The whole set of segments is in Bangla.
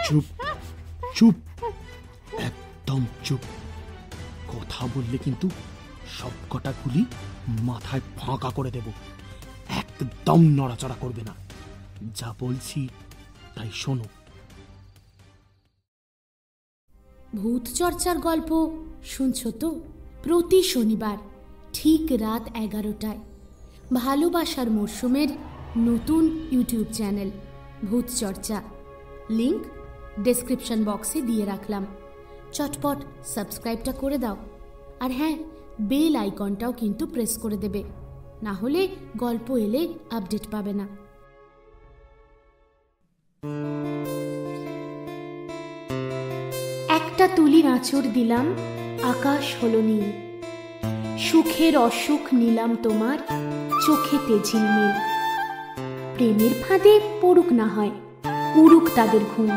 চুপ চুপ, একদম চুপ। কথা বললে কিন্তু সব কটা গুলি মাথায় ফাঁকা করে দেব। একদম নড়াচড়া করবে না, যা বলছি তাই শোনো। ভূত চর্চার গল্প শুনছো তো? প্রতি শনিবার ঠিক রাত 11টায় ভালোবাসার মরশুমের নতুন ইউটিউব চ্যানেল ভূত চর্চা। লিংক ডেসক্রিপশন বক্সে দিয়ে রাখলাম। চটপট সাবস্ক্রাইবটা করে দাও। আর হ্যাঁ, বেল আইকনটাও কিন্তু প্রেস করে দেবে, না হলে গল্প এলে আপডেট পাবে না। একটা তুলির আঁচড় দিলাম, আকাশ হলো নীল। সুখের অসুখ নিলাম তোমার চোখেতে ঝিলমিল। প্রেমের ফাঁদে পড়ুক না হয়, উড়ুক তাদের ঘুম।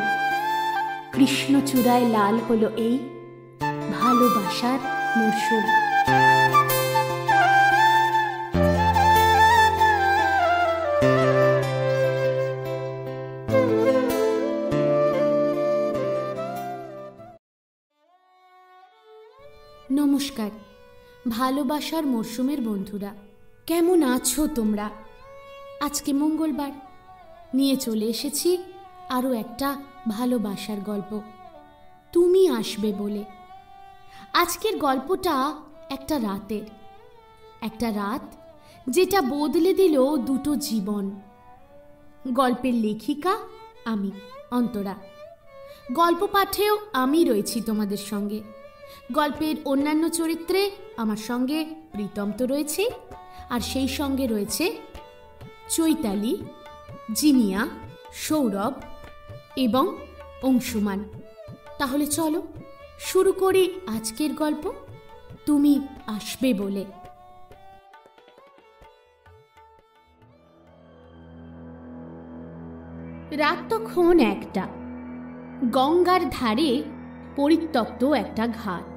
কৃষ্ণচূড়ায় লাল হলো এই ভালোবাসার মরশুম। নমস্কার ভালোবাসার মরশুমের বন্ধুরা, কেমন আছো তোমরা? আজকে মঙ্গলবার, নিয়ে চলে এসেছি আরও একটা ভালোবাসার গল্প, তুমি আসবে বলে। আজকের গল্পটা একটা রাতের, একটা রাত যেটা বদলে দিল দুটো জীবন। গল্পের লেখিকা আমি, অন্তরা। গল্প পাঠেও আমি রয়েছি তোমাদের সঙ্গে। গল্পের অন্যান্য চরিত্রে আমার সঙ্গে প্রীতম তো রয়েছে, আর সেই সঙ্গে রয়েছে চৈতালি, জিনিয়া, সৌরভ এবং অংশুমান। তাহলে চলো শুরু করি আজকের গল্প, তুমি আসবে বলে। রাত তখন 1টা। গঙ্গার ধারে পরিত্যক্ত একটা ঘাট।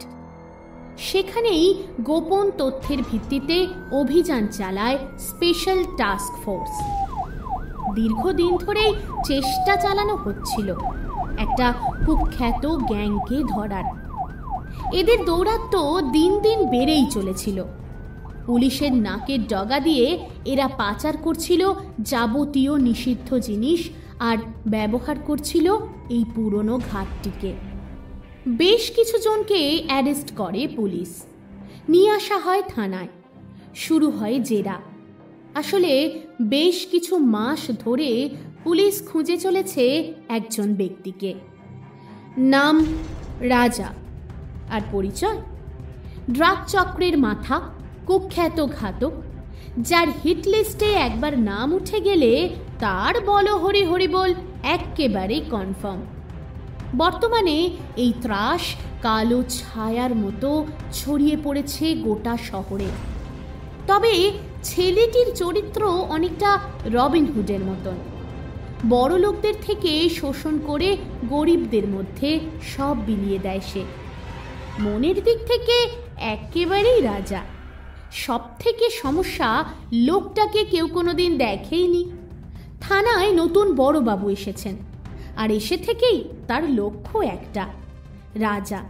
সেখানেই গোপন তথ্যের ভিত্তিতে অভিযান চালায় স্পেশাল টাস্ক ফোর্স। দীর্ঘদিন ধরেই চেষ্টা চালানো হচ্ছিল একটা কুখ্যাত গ্যাংকে ধরার। এদের দৌরাত্ম্য দিন দিন বেড়েই চলেছিল। পুলিশের নাকের ডগা দিয়ে এরা পাচার করছিল যাবতীয় নিষিদ্ধ জিনিস আর ব্যবহার করছিল এই পুরনো ঘাটটিকে। বেশ কিছু জনকে অ্যারেস্ট করে পুলিশ, নিয়ে আসা হয় থানায়। শুরু হয় জেরা। আসলে বেশ কিছু মাস ধরে পুলিশ খুঁজে চলেছে একজন ব্যক্তিকে। নাম রাজা, আর পরিচয় ড্রাগ চক্রের মাথা, কুখ্যাত ঘাতক, যার হিট লিস্টে একবার নাম উঠে গেলে তার বলো হরি হরি বল একেবারে কনফার্ম। বর্তমানে এই ত্রাস কালো ছায়ার মতো ছড়িয়ে পড়েছে গোটা শহরে। তবে ছেলেটির চরিত্র অনেকটা রবিনহুডের মতন। বড় লোকদের থেকে শোষণ করে গরিবদের মধ্যে সব বিলিয়ে দেয় সে। মনের দিক থেকে একেবারেই রাজা। সব থেকে সমস্যা, লোকটাকে কেউ কোনোদিন দেখেইনি। থানায় নতুন বড়বাবু এসেছেন, আর এসে থেকেই তার লক্ষ্য একটা, রাজা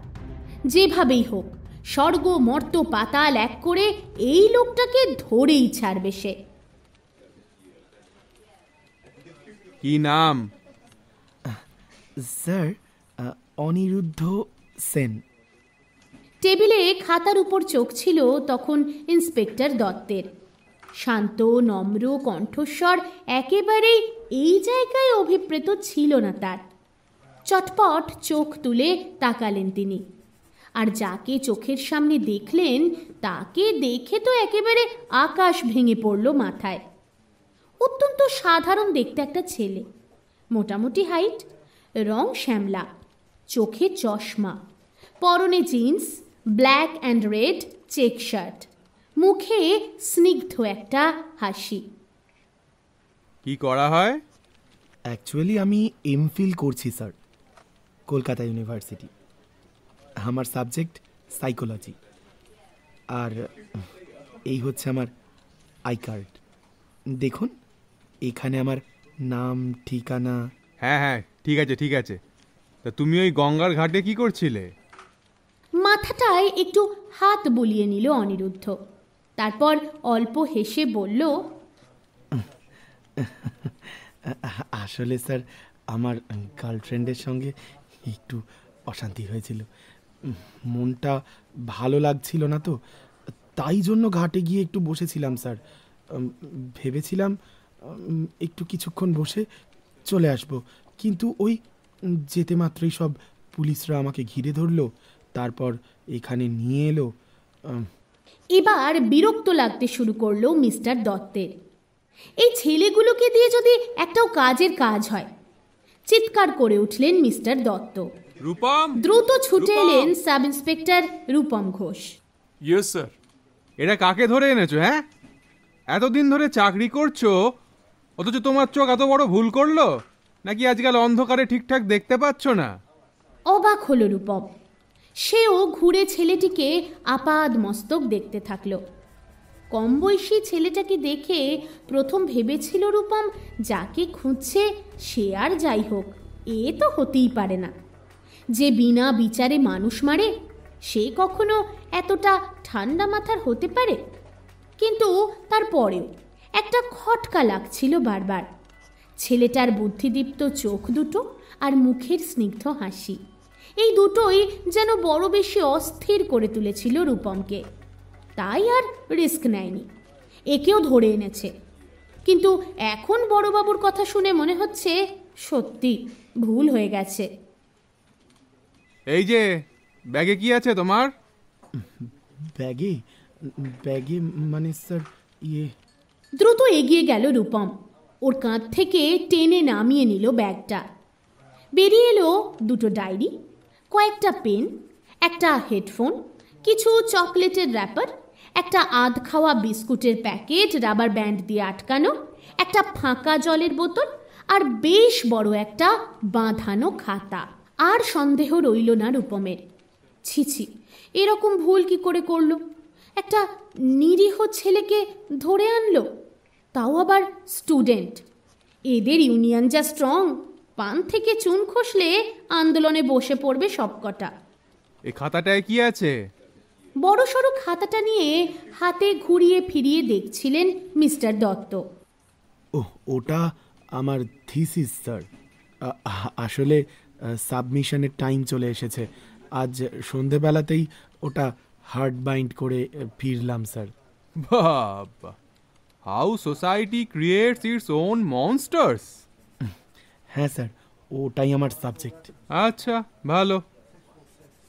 যেভাবেই হোক স্বর্গ মর্ত পাতাল এক করে এই লোকটাকে ধরেই ছাড়বে সে। কি নাম? স্যার, অনিরুদ্ধ সেন। টেবিলে খাতার উপর চোখ ছিল তখন ইন্সপেক্টর দত্তের। শান্ত নম্র কণ্ঠস্বর একেবারেই এই জায়গায় অভিপ্রেত ছিল না তার। চটপট চোখ তুলে তাকালেন তিনি, আর যাকে চোখের সামনে দেখলেন তাকে দেখে তো একেবারে আকাশ ভেঙে পড়ল মাথায়। অত্যন্ত সাধারণ দেখতে একটা ছেলে, মোটামুটি হাইট, রং শ্যামলা, চোখে চশমা, পরনে jeans, black and red check shirt, মুখে স্নিগ্ধ একটা হাসি। কি করা হয়? অ্যাকচুয়ালি আমি এমফিল করছি স্যার, কলকাতা ইউনিভার্সিটি। আমার সাবজেক্ট সাইকোলজি। আর এই হচ্ছে আমার আই কার্ড। দেখুন, এখানে আমার নাম, ঠিকানা। হ্যাঁ হ্যাঁ, ঠিক আছে ঠিক আছে। তা তুমি ওই গঙ্গার ঘাটে কি করছিলে? মাথাটায় একটু হাত বুলিয়ে নিল অনিরুদ্ধ। তারপর অল্প হেসে বলল, আসলে স্যার আমার গার্লফ্রেন্ডের সঙ্গে একটু অশান্তি হয়েছিল। মনটা ভালো লাগছিল না, তো তাই জন্য ঘাটে গিয়ে একটু বসেছিলাম স্যার। ভেবেছিলাম একটু কিছুক্ষণ বসে চলে আসব, কিন্তু ওই যেতে মাত্রই সব পুলিশরা আমাকে ঘিরে ধরলো, তারপর এখানে নিয়ে এলো। এবার বিরক্ত লাগতে শুরু করলো মিস্টার দত্তের। এই ছেলেগুলোকে দিয়ে যদি একটাও কাজের কাজ হয়। চিৎকার করে উঠলেন মিস্টার দত্ত। রূপম! দ্রুত ছুটে এলেন sub inspector Rupam Ghosh. Yes sir. এরা কাকে ধরে এনেছো? হ্যাঁ, এতদিন ধরে চাকরি করছো, অথচ তোমার চোখ এত বড় ভুল করলো নাকি আজকাল অন্ধকারে ঠিকঠাক দেখতে পাচ্ছ না? অবাক হলো রূপম। সেও ঘুরে ছেলেটিকে আপাদ মস্তক দেখতে থাকলো। কম বয়সী ছেলেটাকে দেখে প্রথম ভেবেছিল রূপম যাকে খুঁজছে সে আর যাই হোক, এ তো হতেই পারে না। যে বিনা বিচারে মানুষ মারে সে কখনো এতটা ঠান্ডা মাথার হতে পারে? কিন্তু তারপরেও একটা খটকা লাগছিল বারবার। ছেলেটার বুদ্ধিদীপ্ত চোখ দুটো আর মুখের স্নিগ্ধ হাসি, এই দুটোই যেন বড় বেশি অস্থির করে তুলেছিল রূপমকে। তাই আর রিস্ক নেয়নি, একেও ধরে এনেছে। কিন্তু এখন বড়বাবুর কথা শুনে মনে হচ্ছে সত্যি ভুল হয়ে গেছে। এই যে ব্যাগে কি আছে তোমার? ব্যাগে ব্যাগে মানে স্যার দ্রুত এগিয়ে গেল রূপম, ওর কাঁধ থেকে টেনে নামিয়ে নিল ব্যাগটা। বেরিয়ে এলো দুটো ডায়েরি, কয়েকটা পেন, একটা হেডফোন, কিছু চকলেটের র্যাপার, একটা আধ খাওয়া বিস্কুটের প্যাকেট রাবার ব্যান্ড দিয়ে আটকানো, একটা ফাঁকা জলের বোতল আর বেশ বড় একটা বাঁধানো খাতা। আর সন্দেহ রইল না রূপমের। ছিছি, এরকম ভুল কি করে করলো? একটা নিরীহ ছেলেকে ধরে আনলো, তাও আবার স্টুডেন্ট। এদের ইউনিয়ন যা স্ট্রং, পান থেকে চুন খসলে আন্দোলনে বসে পড়বে সবকটা। এই খাতাটায় কি আছে? বড় সড়ো খাতাটা নিয়ে হাতে ঘুরিয়ে ফিরিয়ে দেখছিলেন মিস্টার দত্ত। ওটা আমার থিসিস স্যার। আসলে সাবমিশনের টাইম চলে এসেছে, আজ সন্ধেবেলাতেই ওটা হার্ড বাইন্ড করে ফিরলাম স্যার। বাবা, how society creates its own monsters. হ্যাঁ স্যার, ওটাই আমার সাবজেক্ট। আচ্ছা, ভালো।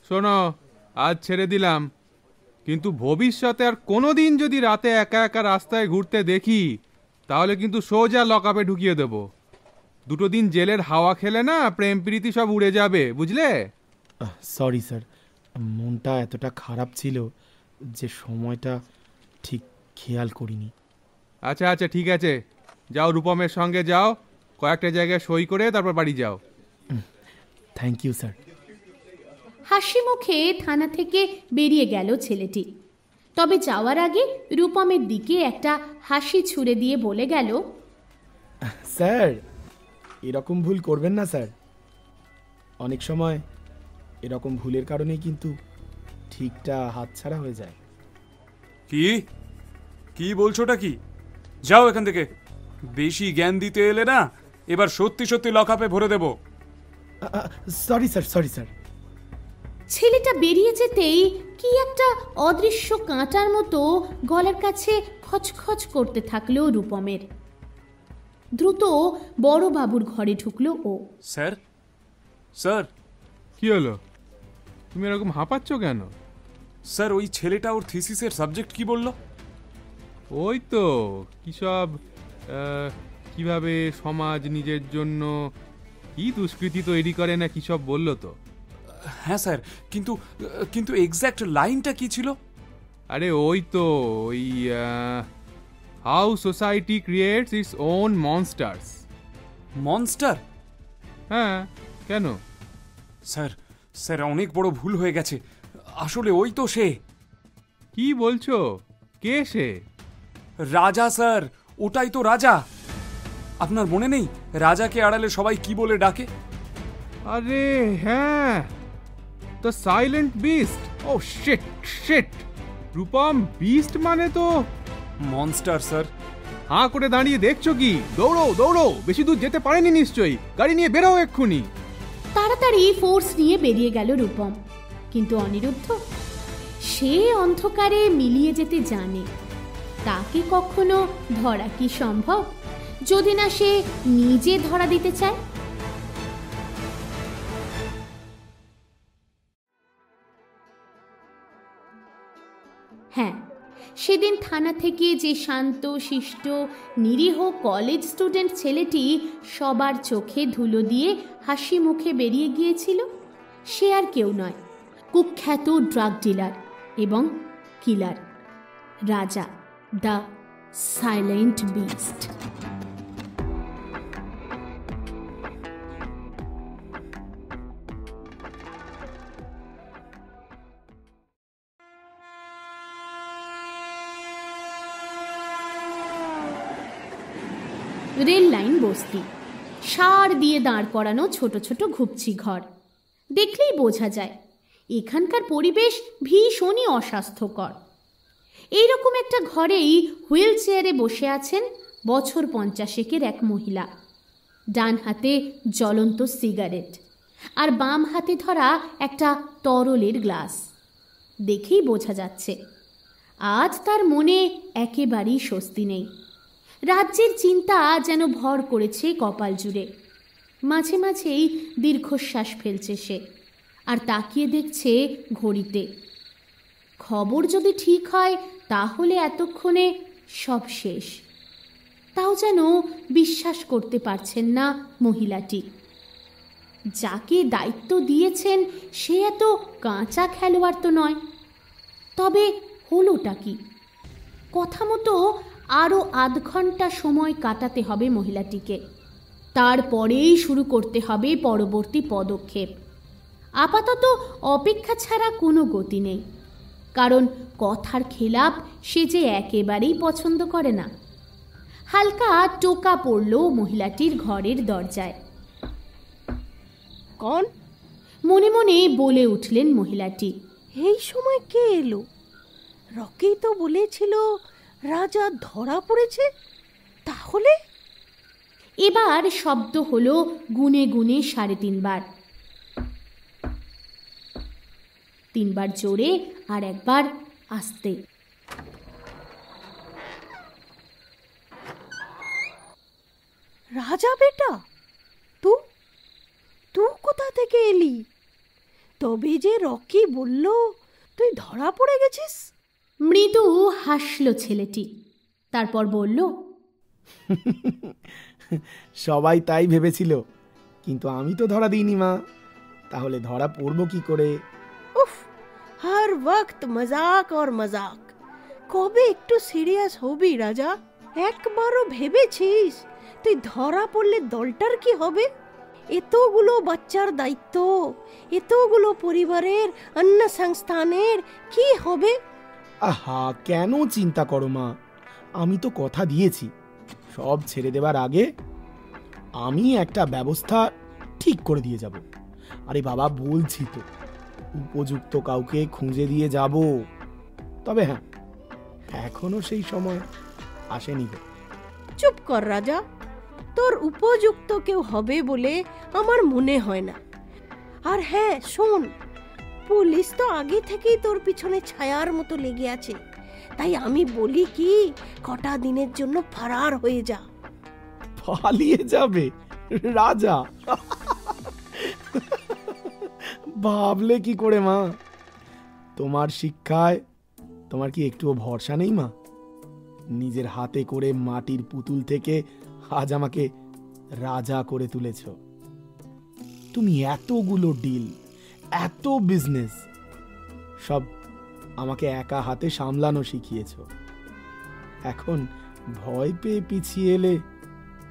শোনো, আজ ছেড়ে দিলাম, কিন্তু ভবিষ্যতে আর কোনোদিন যদি রাতে একা একা রাস্তায় ঘুরতে দেখি তাহলে কিন্তু সোজা লকআপে ঢুকিয়ে দেব। দুটো দিন জেলের হাওয়া খেলে না প্রেম প্রীতি সব উড়ে যাবে, বুঝলে? সরি স্যার, মনটা এতটা খারাপ ছিল যে সময়টা ঠিক খেয়াল করিনি। আচ্ছা আচ্ছা, ঠিক আছে, যাও রূপমের সঙ্গে যাও, কয়েকটা জায়গায় সই করে তারপর বাড়ি যাও। Thank you sir. হাসি মুখে থানা থেকে বেরিয়ে গেল ছেলেটি। তবে যাওয়ার আগে রূপমের দিকে একটা হাসি ছুঁড়ে দিয়ে বলে গেল, স্যার এরকম ভুল করবেন না স্যার। অনেক সময় এরকম ভুলের কারণেই কিন্তু ঠিকটা হাতছাড়া হয়ে যায়। কি কি বলছোটা কি? যাও এখান থেকে। বেশি জ্ঞান দিতে এলে না এবার সত্যি সত্যি লকআপে ভরে দেব। Sorry sir, sorry sir. ছেলেটা বেরিয়ে যেতেই কি একটা অদৃশ্য কাঁটার মতো গলার কাছে খচখচ করতে থাকলো রূপমের। দ্রুত বড় বাবুর ঘরে ঢুকলো ও। Sir, sir. কি হলো? তুমি এরকম হাঁপাচ্ছ কেন? স্যার, ওই ছেলেটা ওর থিসিসের সাবজেক্ট কি বলল? ওই তো কি সব কিভাবে সমাজ নিজের জন্য কি দুষ্কৃতি তৈরি করে না কি সব বললো তো। হ্যাঁ স্যার, কিন্তু কিন্তু এক্স্যাক্ট লাইনটা কি ছিল? আরে ওই তো ওই how society creates its own monsters. Monster? হ্যাঁ, কেন? স্যার, স্যার অনেক বড় ভুল হয়ে গেছে। আসলে ওই তো সে। কি বলছো? কে সে? রাজা স্যার, ওটাই তো রাজা। আপনার মনে নেই রাজাকে আড়ালে সবাই কি বলে ডাকে? আরে হ্যাঁ, দ্য সাইলেন্ট বিস্ট। ও শিট শিট, রূপম, বিস্ট মানে তো মনস্টার স্যার। হাঁ করে দাঁড়িয়ে দেখছো কি? দৌড়ো দৌড়ো, বেশি দূর যেতে পারেনি নিশ্চয়ই, গাড়ি নিয়ে বেরো এক্ষুনি। তাড়াতাড়ি ফোর্স নিয়ে বেরিয়ে গেল রূপম, কিন্তু অনিরুদ্ধ সে অন্ধকারে মিলিয়ে যেতে জানে। তাকে কখনো ধরা কি সম্ভব, যদি না সে নিজে ধরা দিতে চায়? হ্যাঁ, সেদিন থানা থেকে যে শান্ত শিষ্ট নিরীহ কলেজ স্টুডেন্ট ছেলেটি সবার চোখে ধুলো দিয়ে হাসি মুখে বেরিয়ে গিয়েছিল, সে আর কেউ নয়, কুখ্যাত ড্রাগ ডিলার এবং কিলার রাজা, the silent beast. Rail line বস্তি, সার দিয়ে দাঁড় করানো ছোট ছোট ঘুপচি ঘর, দেখলেই বোঝা যায় এখানকার পরিবেশ ভীষণই অস্বাস্থ্যকর। এইরকম একটা ঘরেই হুইল চেয়ারে বসে আছেন বছর 50 এক মহিলা, ডান হাতে জ্বলন্ত সিগারেট আর বাম হাতে ধরা একটা তরলের গ্লাস। দেখেই বোঝা যাচ্ছে আজ তার মনে একেবারেই স্বস্তি নেই। রাজ্যের চিন্তা যেন ভর করেছে কপাল জুড়ে। মাঝে মাঝেই দীর্ঘশ্বাস ফেলছে সে, আর তাকিয়ে দেখছে ঘড়িতে। খবর যদি ঠিক হয় তাহলে এতক্ষণে সব শেষ। তাও যেন বিশ্বাস করতে পারছেন না মহিলাটি। যাকে দায়িত্ব দিয়েছেন সে এত কাঁচা খেলোয়াড় তো নয়। তবে হলোটা কি? কথা মতো আরও আধ ঘন্টা সময় কাটাতে হবে মহিলাটিকে, তারপরেই শুরু করতে হবে পরবর্তী পদক্ষেপ। আপাতত অপেক্ষা ছাড়া কোনো গতি নেই, কারণ কথার খেলাপ সে যে একেবারেই পছন্দ করে না। হালকা টোকা পড়ল মহিলাটির ঘরের দরজায়। কন? মনে মনে বলে উঠলেন মহিলাটি। এই সময় কে এলো? রকি তো বলেছিল রাজা ধরা পড়েছে। তাহলে এবার শব্দ হলো গুনে গুনে 3.5 বার। 3 বার জোরে আর একবার আস্তে। রাজা বেটা, তুই কোথা থেকে এলি? তবে যে রকি বলল তুই ধরা পড়ে গেছিস। মৃদু হাসল ছেলেটি, তারপর বলল, সবাই তাই ভেবেছিল, কিন্তু আমি তো ধরা দিইনি মা। তাহলে ধরা পড়বো কি করে? উফ, হর ওয়াক্ত মজাক আর মজাক। কবে একটু সিরিয়াস হবি রাজা? একবারও ভেবেছিস তুই ধরা পড়লে দলটার কি হবে? এতগুলো বাচ্চার দায়িত্ব, এতগুলো পরিবারের অন্য সংস্থানের কি হবে? আহা, কেন চিন্তা করো মা? আমি তো কথা দিয়েছি, সব ছেড়ে দেওয়ার আগে আমি একটা ব্যবস্থা ঠিক করে দিয়ে যাব। আরে বাবা, বলছি তো, উপযুক্ত কাউকে খুঁজে দিয়ে যাব। তবে হ্যাঁ, এখনো সেই সময় আসেনি গো। চুপ কর রাজা, তোর উপযুক্ত কেউ হবে বলে আমার মনে হয় না। আর হ্যাঁ শোন, পুলিশ তো আগে থেকেই তোর পিছনে ছায়ার মতো লেগে আছে। তাই আমি বলি কি, কটা দিনের জন্য ফারার হয়ে যা। পালিয়ে যাবে রাজা? ভাবলে কি করে মা? তোমার শিক্ষায় তোমার কি একটুও ভরসা নেই মা? নিজের হাতে করে মাটির পুতুল থেকে আজ আমাকে রাজা করে তুলেছ। তুমি এতগুলো ডিল, এত বিজনেস, সব আমাকে একা হাতে সামলানো শিখিয়েছ। এখন ভয় পেয়ে পিছিয়ে এলে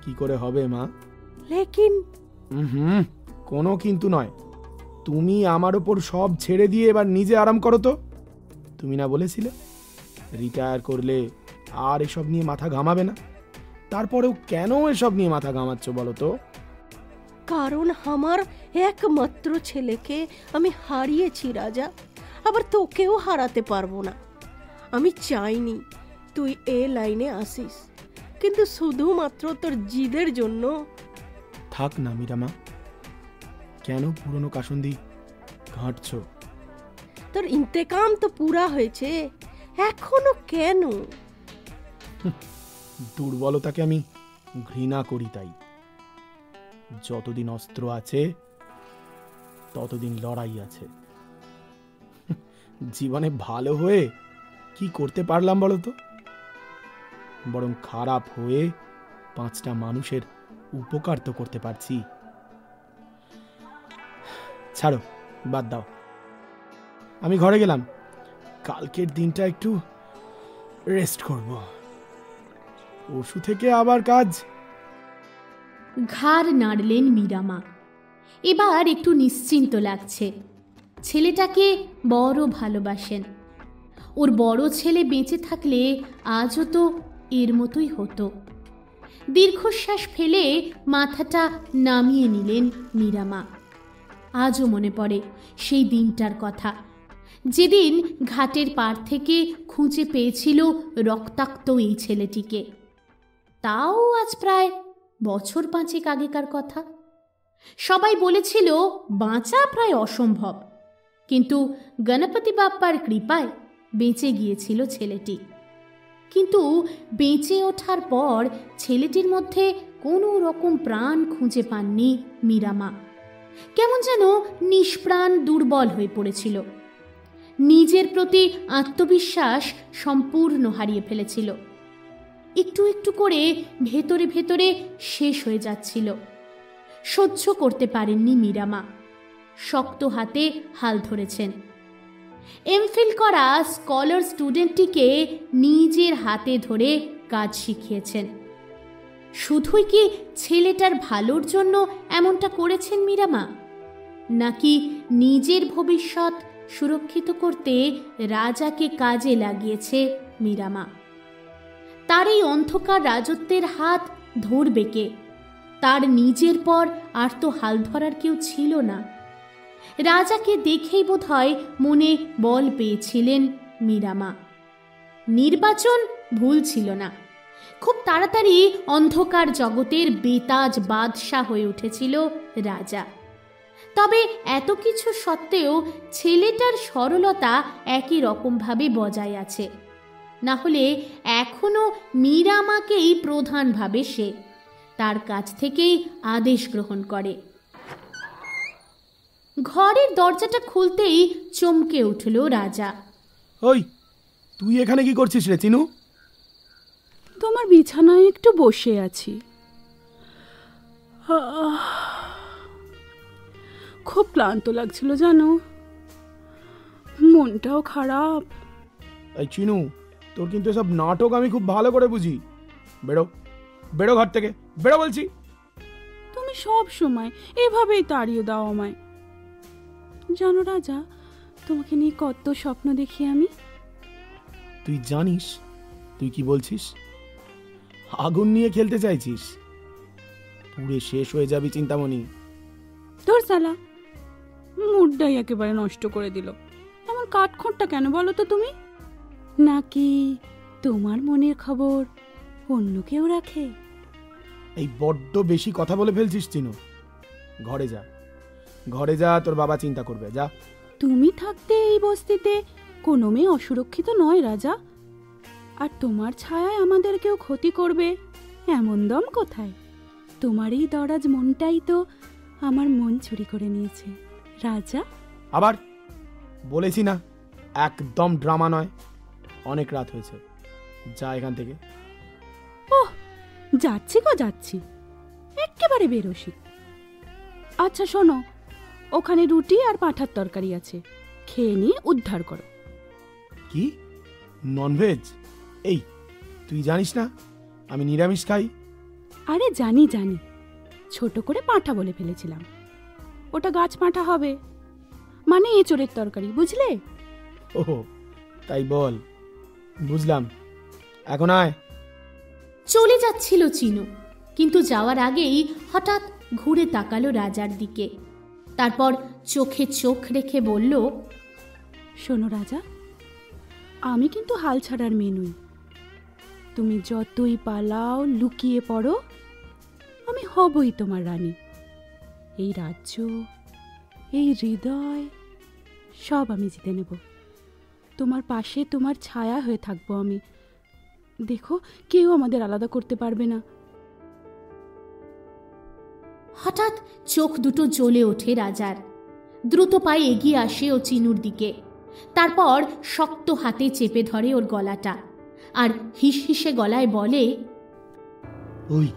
কি করে হবে মা? লেকিন কোনো কিন্তু নয়। তুমি আমার ওপর সব ছেড়ে দিয়ে এবার নিজে আরাম করো তো। তুমি না বলেছিলে রিটায়ার করলে আর এসব নিয়ে মাথা ঘামাবে না? তারপরেও কেন এসব নিয়ে মাথা ঘামাচ্ছ বলো তো? কারণ আমার একমাত্র ছেলেকে আমি হারিয়েছি রাজা, আবার তোকেও হারাতে পারবো না। আমি চাইনি তুই এ লাইনে আসিস, কিন্তু শুধুমাত্র তোর জিদের জন্য। থাক না মীরামা, কেন পুরনো কাসুন্দি ঘাঁটছ? তোর ইন্তেকাম তো পুরা হয়েছে, এখনো কেন? দুর্বলতাকে আমি ঘৃণা করি, তাই যতদিন অস্ত্র আছে ততদিন লড়াই আছে। জীবনে ভালো হয়ে কি করতে পারলাম বলো তো? বরং খারাপ হয়ে 5টা মানুষের উপকার তো করতে পারছি। ছাড়ো, বাদ দাও, আমি ঘরে গেলাম। কালকের দিনটা একটু রেস্ট করব, পরশু থেকে আবার কাজ। ঘাড় নাড়লেন মীরামা। এবার একটু নিশ্চিন্ত লাগছে। ছেলেটাকে বড় ভালোবাসেন। ওর বড় ছেলে বেঁচে থাকলে আজও তো এর মতোই হতো। দীর্ঘশ্বাস ফেলে মাথাটা নামিয়ে নিলেন মীরামা। আজও মনে পড়ে সেই দিনটার কথা, যেদিন ঘাটের পাড় থেকে খুঁজে পেয়েছিল রক্তাক্ত এই ছেলেটিকে। তাও আজ প্রায় বছর 5 আগেকার কথা। সবাই বলেছিল বাঁচা প্রায় অসম্ভব, কিন্তু গণপতি বাপ্পার কৃপায় বেঁচে গিয়েছিল ছেলেটি। কিন্তু বেঁচে ওঠার পর ছেলেটির মধ্যে কোনো রকম প্রাণ খুঁজে পাননি মীরামা। কেমন যেন নিষ্প্রাণ দুর্বল হয়ে পড়েছিল। নিজের প্রতি আত্মবিশ্বাস সম্পূর্ণ হারিয়ে ফেলেছিল। একটু একটু করে ভেতরে ভেতরে শেষ হয়ে যাচ্ছিল। সহ্য করতে পারেননি মীরামা। শক্ত হাতে হাল ধরেছেন। এমফিল করা স্কলার স্টুডেন্টটিকে নিজের হাতে ধরে কাজ শিখিয়েছেন। শুধুই কি ছেলেটার ভালোর জন্য এমনটা করেছেন মীরামা, নাকি নিজের ভবিষ্যৎ সুরক্ষিত করতে রাজাকে কাজে লাগিয়েছে মীরামা? তার এই অন্ধকার রাজত্বের হাত ধরবে কে? তার নিজের পর আর তো হাল ধরার কেউ ছিল না। রাজাকে দেখেই বোধহয় মনে বল পেয়েছিলেন মীরামা। নির্বাচন ভুল ছিল না। খুব তাড়াতাড়ি অন্ধকার জগতের বেতাজ বাদশাহ হয়ে উঠেছিল রাজা। তবে এত কিছু সত্ত্বেও ছেলেটার সরলতা একই রকমভাবে বজায় আছে। না হলে এখনো মীরামাকেই প্রধান ভাবে সে, তার কাছ থেকেই আদেশ গ্রহণ করে। ঘরের দরজাটা খুলতেই চমকে উঠল রাজা। ওই, তুই এখানে কি করছিস রে চিনু? তোমার বিছানায় একটু বসে আছি। খুব ক্লান্ত লাগছিল জানো, মনটাও খারাপ। এই চিনু, তোর কিন্তু এসব নাটক আমি খুব ভালো করে বুঝি। বেরো, বেরো ঘর থেকে, বেরো বলছি। তুমি সব সময় এভাবেই তাড়িয়ে দাও আমায়। জানো রাজা, তোমাকে নিয়ে কত স্বপ্ন দেখি আমি। তুই জানিস তুই কি বলছিস? আগুন নিয়ে খেলতে চাইছিস? পুড়ে শেষ হয়ে যাবি চিন্তামণি। তোর সালা মুডটাই একেবারে নষ্ট করে দিল। এমন কাঠখোট্টা কেন বলো তো তুমি? নাকি তোমার মনের খবর অন্য কেউ রাখে? এই বড্ড বেশি কথা বলে ফেলছিস চিনু। ঘরে যা, ঘরে যা, তোর বাবা চিন্তা করবে, যা। তুমি থাকতে এই বস্তিতে কোনো মেয়ে অসুরক্ষিত নয় রাজা। আর তোমার ছায়ায় আমাদের কেউ ক্ষতি করবে এমন দম কোথায়? তোমার এই দরাজ মনটাই তো আমার মন চুরি করে নিয়েছে রাজা। আবার বলেছি না, একদম ড্রামা নয়। অনেক রাত হয়েছে, যা এখান থেকে। ওহ, যাচ্ছি গো যাচ্ছি, একেবারে বেরোসি। আচ্ছা শোনো, ওখানে রুটি আর পাঁঠার তরকারি আছে, খেয়ে নিয়ে উদ্ধার করো। কি ননভেজ? এই, তুই জানিস না আমি নিরামিষ খাই। আরে জানি জানি, ছোট করে পাঁঠা বলে ফেলেছিলাম। ওটা গাছ পাঁঠা হবে, মানে এঁচোড়ের তরকারি, বুঝলে? ওহো, তাই বল, বুঝলাম। এখন আয়। চলে যাচ্ছিল চিনু, কিন্তু যাওয়ার আগেই হঠাৎ ঘুরে তাকালো রাজার দিকে। তারপর চোখে চোখ রেখে বলল, শোনো রাজা, আমি কিন্তু হাল ছাড়ার মেয়ে নই। তুমি যতই পালাও, লুকিয়ে পড়ো, আমি হবই তোমার রানী। এই রাজ্য, এই হৃদয় সব আমি জিতে নেব। তোমার পাশে তোমার ছায়া হয়ে থাকবো আমি। দেখো, কেউ আমাদের আলাদা করতে পারবে না। হঠাৎ চোখ দুটো জ্বলে ওঠে রাজার। দ্রুত পায়ে এগিয়ে আসে ও চিনুর দিকে। তারপর শক্ত হাতে চেপে ধরে ওর গলাটা আর হিসহিসে গলায় বলে, ওই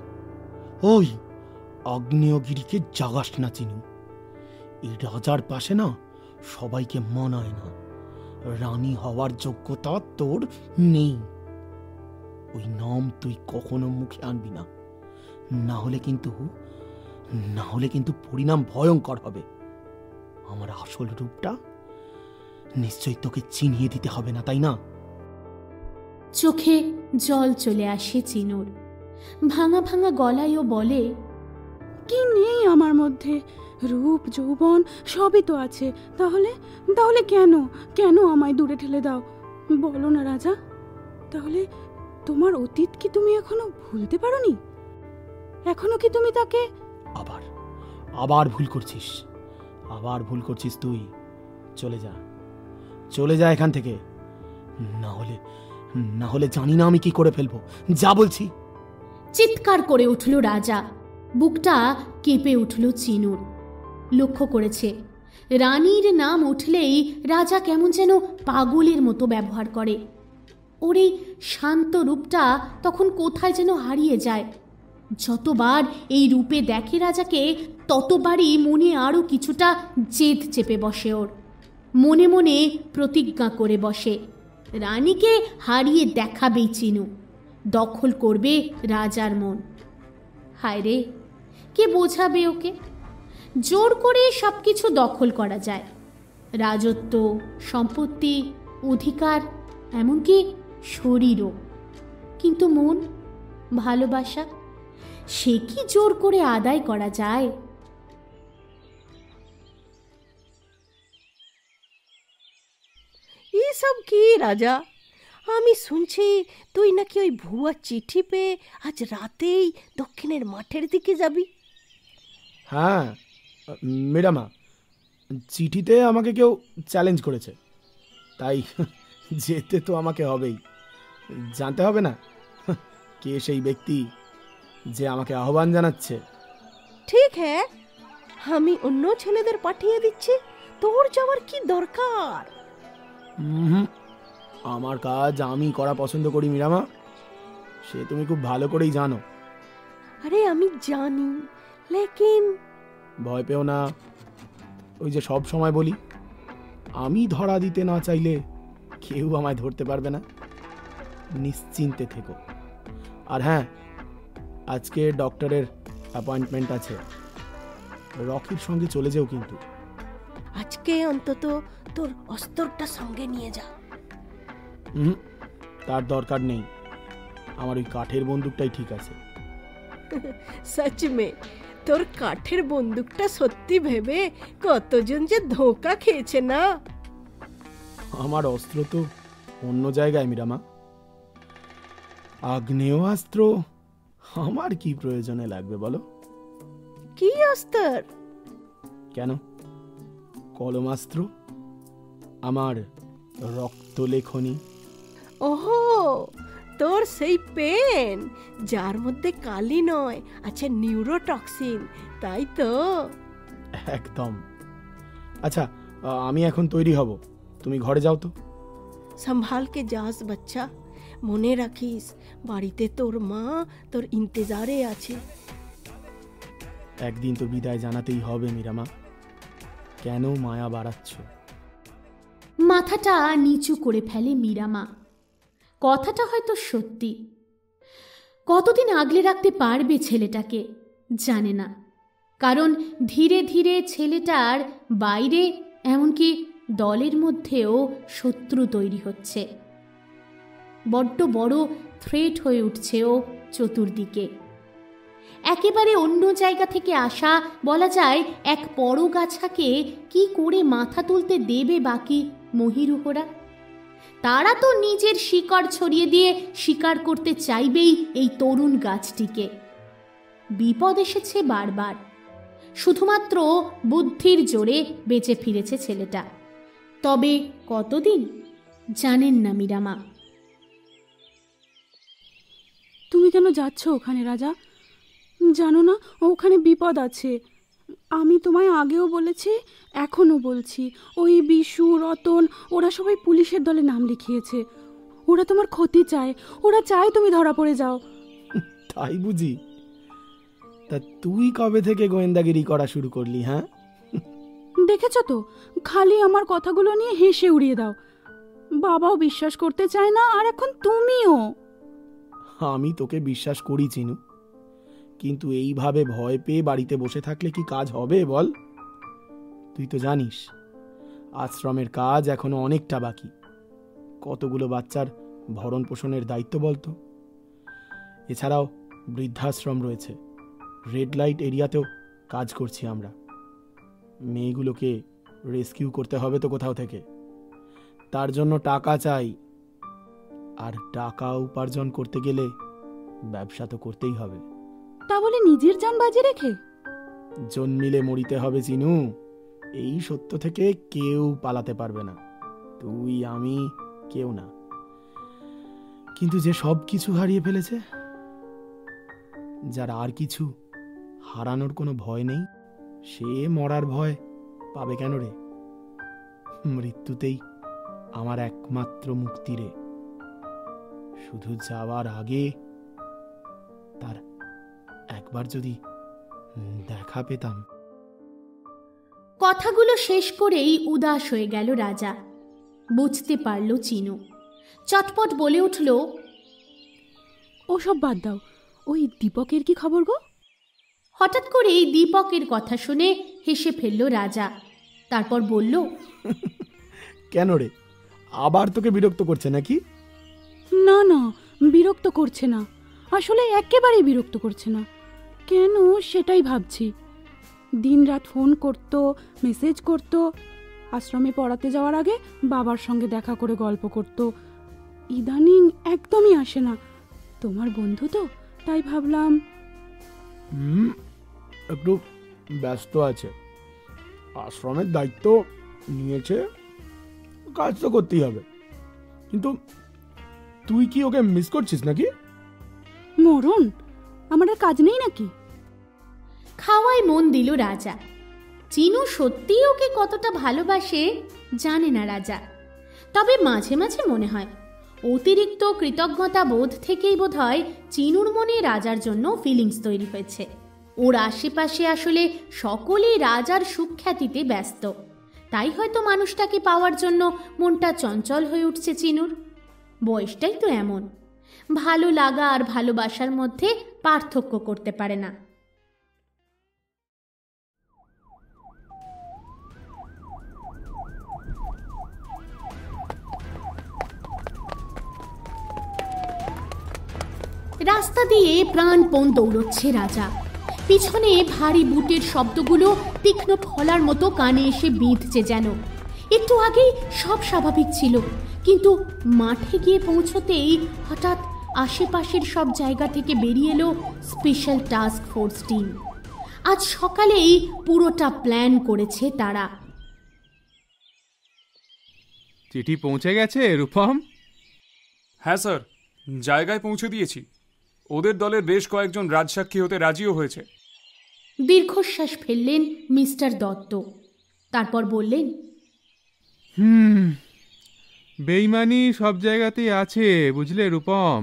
ওই আগ্নেয়গিরিকে জাগাস না চিনু। এই রাজার পাশে না সবাইকে মানায় না। রানী হওয়ার যোগ্যতা তোর নেই। ওই নাম তুই কখনো মুখে আনবি না, না হলে কিন্তু পরিণাম ভয়ঙ্কর হবে। আমার আসল রূপটা নিশ্চয়ই তোকে চিনিয়ে দিতে হবে না, তাই না? চোখে জল চলে আসে চিনুর। ভাঙা ভাঙা গলায়ও বলে, কি নেই আমার মধ্যে? রূপ, যৌবন সবই তো আছে। তাহলে তাহলে কেন কেন আমায় দূরে ঠেলে দাও? বলো না রাজা। তাহলে তোমার অতীত কি তুমি এখনো ভুলতে পারোনি? এখনো কি তুমি তাকে... আবার ভুল করছিস তুই। চলে যা এখান থেকে, না হলে জানি না আমি কি করে ফেলবো। যা বলছি। চিৎকার করে উঠল রাজা। বুকটা কেঁপে উঠল চিনুর। লক্ষ্য করেছে, রানীর নাম উঠলেই রাজা কেমন যেন পাগলের মতো ব্যবহার করে। ওর এই শান্ত রূপটা তখন কোথায় যেন হারিয়ে যায়। যতবার এই রূপে দেখে রাজাকে, ততবারই মনে আরও কিছুটা জেদ চেপে বসে ওর। মনে মনে প্রতিজ্ঞা করে বসে, রানীকে হারিয়ে দেখাবেই চিনু, দখল করবে রাজার মন। হায় রে, কে বোঝাবে ওকে? জোর করে সব কিছু দখল করা যায়, রাজত্ব, সম্পত্তি, অধিকার, এমনকি শরীরও। কিন্তু মন, ভালোবাসা, সে কি জোর করে আদায় করা যায়? এসব কি রাজা? আমি শুনছি তুই নাকি ওই ভুয়া চিঠি পেয়ে আজ রাতেই দক্ষিণের মাঠের দিকে যাবি। হ্যাঁ ম্যাডামা, চিঠিতে আমাকে কেউ চ্যালেঞ্জ করেছে, তাই যেতে তো আমাকে হবেই। জানতে হবে না কে সেই ব্যক্তি যে আমাকে আহ্বান জানাচ্ছে? ঠিক হ্যাঁ, আমি অন্য ছেলেদের পাঠিয়ে দিচ্ছি, তোর যাওয়ার কি দরকার? আমার কাজ আমি করা পছন্দ করি মিরামা, সে তুমি খুব ভালো করেই জানো। আরে আমি জানি, লেকিন... ভয় পেও না। ওই যে সব সময় বলি, আমি ধরা দিতে না চাইলে কেউ আমায় ধরতে পারবে না। নিশ্চিন্তে থেকো। আর হ্যাঁ, আজকে ডক্টরের অ্যাপয়েন্টমেন্ট আছে। রকির সঙ্গে চলে যেও কিন্তু। আজকে অন্তত তোর অস্ত্রটা সঙ্গে নিয়ে যা। তার দরকার নেই, আমার ওই কাঠের বন্দুকটাই ঠিক আছে। সচ মে তোর কাঠের বন্দুকটা সত্যি ভেবে কতজন যে ধোঁকা খেয়েছে না। আমার অস্ত্র তো অন্য জায়গায় মিরামা। আগ্নেয়াস্ত্র আমার কি প্রয়োজনে লাগবে বলো? কি অস্ত্র? কেন, কলমাস্ত্র, আমার রক্তলেখনী। ওহো, তোর সেই পেন যার মধ্যে কালি নয়, আছে নিউরোটক্সিন, তাই তো? একদম। আচ্ছা, আমি এখন তৈরি হব, তুমি ঘরে যাও তো। সম্ভালকে যাস বাচ্চা, মনে রাখিস বাড়িতে তোর মা তোর ইন্তজারে আছে। একদিন তো বিদায় জানাতেই হবে মিরামা, কেন মায়া বাড়াচ্ছ? মাথাটা নিচু করে ফেলে মীরামা। কথাটা হয়তো সত্যি। কতদিন আগলে রাখতে পারবে ছেলেটাকে জানে না, কারণ ধীরে ধীরে ছেলেটার বাইরে, এমনকি দলের মধ্যেও শত্রু তৈরি হচ্ছে। বড্ড বড় থ্রেট হয়ে উঠছে ও চতুর্দিকে। একেবারে অন্য জায়গা থেকে আসা বলা যায় এক পরগাছাকে কি করে মাথা তুলতে দেবে বাকি মহিরুহরা? তারা তো নিজের শিকড় ছড়িয়ে দিয়ে শিকার করতে চাইবেই এই তরুণ গাছটিকে। বিপদ এসেছে বারবার, শুধুমাত্র বুদ্ধির জোরে বেঁচে ফিরেছে ছেলেটা। তবে কতদিন জানেন না মীরামা। তুমি কেন যাচ্ছ ওখানে রাজা? জানো না ওখানে বিপদ আছে। আমি তোমায় আগেও বলেছি, এখনও বলছি, ওই বিশু, রতন ওরা সবাই পুলিশের দলে নাম লিখিয়েছে। ওরা তোমার ক্ষতি চায়, ওরা চায় তুমি ধরা পড়ে যাও। তাই বুঝি? তা তুই কবে থেকে গোয়েন্দাগিরি করা শুরু করলি? হ্যাঁ, দেখেছ তো, খালি আমার কথাগুলো নিয়ে হেসে উড়িয়ে দাও। বাবাও বিশ্বাস করতে চায় না, আর এখন তুমিও। আমি তোকে বিশ্বাস করি চিনু, কিন্তু এইভাবে ভয় পেয়ে বাড়িতে বসে থাকলে কি কাজ হবে বল? তুই তো জানিস আশ্রমের কাজ এখনো অনেকটা বাকি। কতগুলো বাচ্চার ভরণ পোষণের দায়িত্ব বলতো। এছাড়াও বৃদ্ধাশ্রম রয়েছে, রেড লাইট এরিয়াতেও কাজ করছি আমরা। মেয়েগুলোকে রেস্কিউ করতে হবে তো কোথাও থেকে, তার জন্য টাকা চাই। আর টাকা উপার্জন করতে গেলে ব্যবসা তো করতেই হবে। তা বলে নিজের জান বাজি রেখে? জন্মিলে মরিতে হবে চিনু, এই সত্য থেকে কেউ পালাতে পারবে না। তুই, আমি, কেউ না। কিন্তু যে সব কিছু হারিয়ে ফেলেছে, যার আর কিছু হারানোর কোনো ভয় নেই, সে মরার ভয় পাবে কেন রে? মৃত্যুতেই আমার একমাত্র মুক্তি রে। শুধু যাওয়ার আগে তার একবার যদি দেখা পেতাম। কথাগুলো শেষ করেই উদাস হয়ে গেল রাজা। বুঝতে পারল চিনু। চটপট বলে উঠল, ওসব বাদ দাও, ওই দীপকের কি খবর গো? হঠাৎ করেই দীপকের কথা শুনে হেসে ফেলল রাজা। তারপর বলল, কেন রে, আবার তোকে বিরক্ত করছে নাকি? না না, বিরক্ত করছে না, আসলে একেবারেই বিরক্ত করছে না। কেন সেটাই ভাবছি। দিনরাত ফোন করতো, মেসেজ করতো, আশ্রমে পড়াতে যাওয়ার আগে বাবার সঙ্গে দেখা করে গল্প করতো। ইদানিং একদমই আসে না। তোমার বন্ধু তো, তাই ভাবলাম। একটু ব্যস্ত আছে, আশ্রমের দায়িত্ব নিয়েছে, কাজ তো করতেই হবে। কিন্তু তুই কি ওকে মিস করছিস নাকি? মরণ, আমার আর কাজ নেই নাকি? খাওয়ায় মন দিল রাজা। চিনু সত্যিই ওকে কতটা ভালোবাসে জানে না রাজা। তবে মাঝে মাঝে মনে হয় অতিরিক্ত কৃতজ্ঞতা বোধ থেকেই বোধহয় চিনুর মনে রাজার জন্য ফিলিংস তৈরি হয়েছে। ওর আশেপাশে আসলে সকলেই রাজার সুখ্যাতিতে ব্যস্ত, তাই হয়তো মানুষটাকে পাওয়ার জন্য মনটা চঞ্চল হয়ে উঠছে চিনুর। বয়সটাই তো এমন, ভালো লাগা আর ভালোবাসার মধ্যে পার্থক্য করতে পারে না। রাস্তা দিয়ে প্রাণপণ দৌড়চ্ছে রাজা। পিছনে ভারী বুটের শব্দগুলো তীক্ষ্ণ ফলার মতো কানে এসে বিঁধছে যেন। একটু আগেই সব স্বাভাবিক ছিল, কিন্তু মাঠে গিয়ে পৌঁছতেই হঠাৎ আশেপাশের সব জায়গা থেকে বেরিয়ে এলো স্পেশাল টাস্ক ফোর্স টিম। আজ সকালেই পুরোটা প্ল্যান করেছে তারা। চিঠি পৌঁছে গেছে রূপম? হ্যাঁ স্যার, জায়গায় পৌঁছে দিয়েছি। ওদের দলের বেশ কয়েকজন রাজসাক্ষী হতে রাজিও হয়েছে। দীর্ঘশ্বাস ফেললেন মিস্টার দত্ত, তারপর বললেন, বেইমানি সব জায়গাতেই আছে বুঝলে রূপম।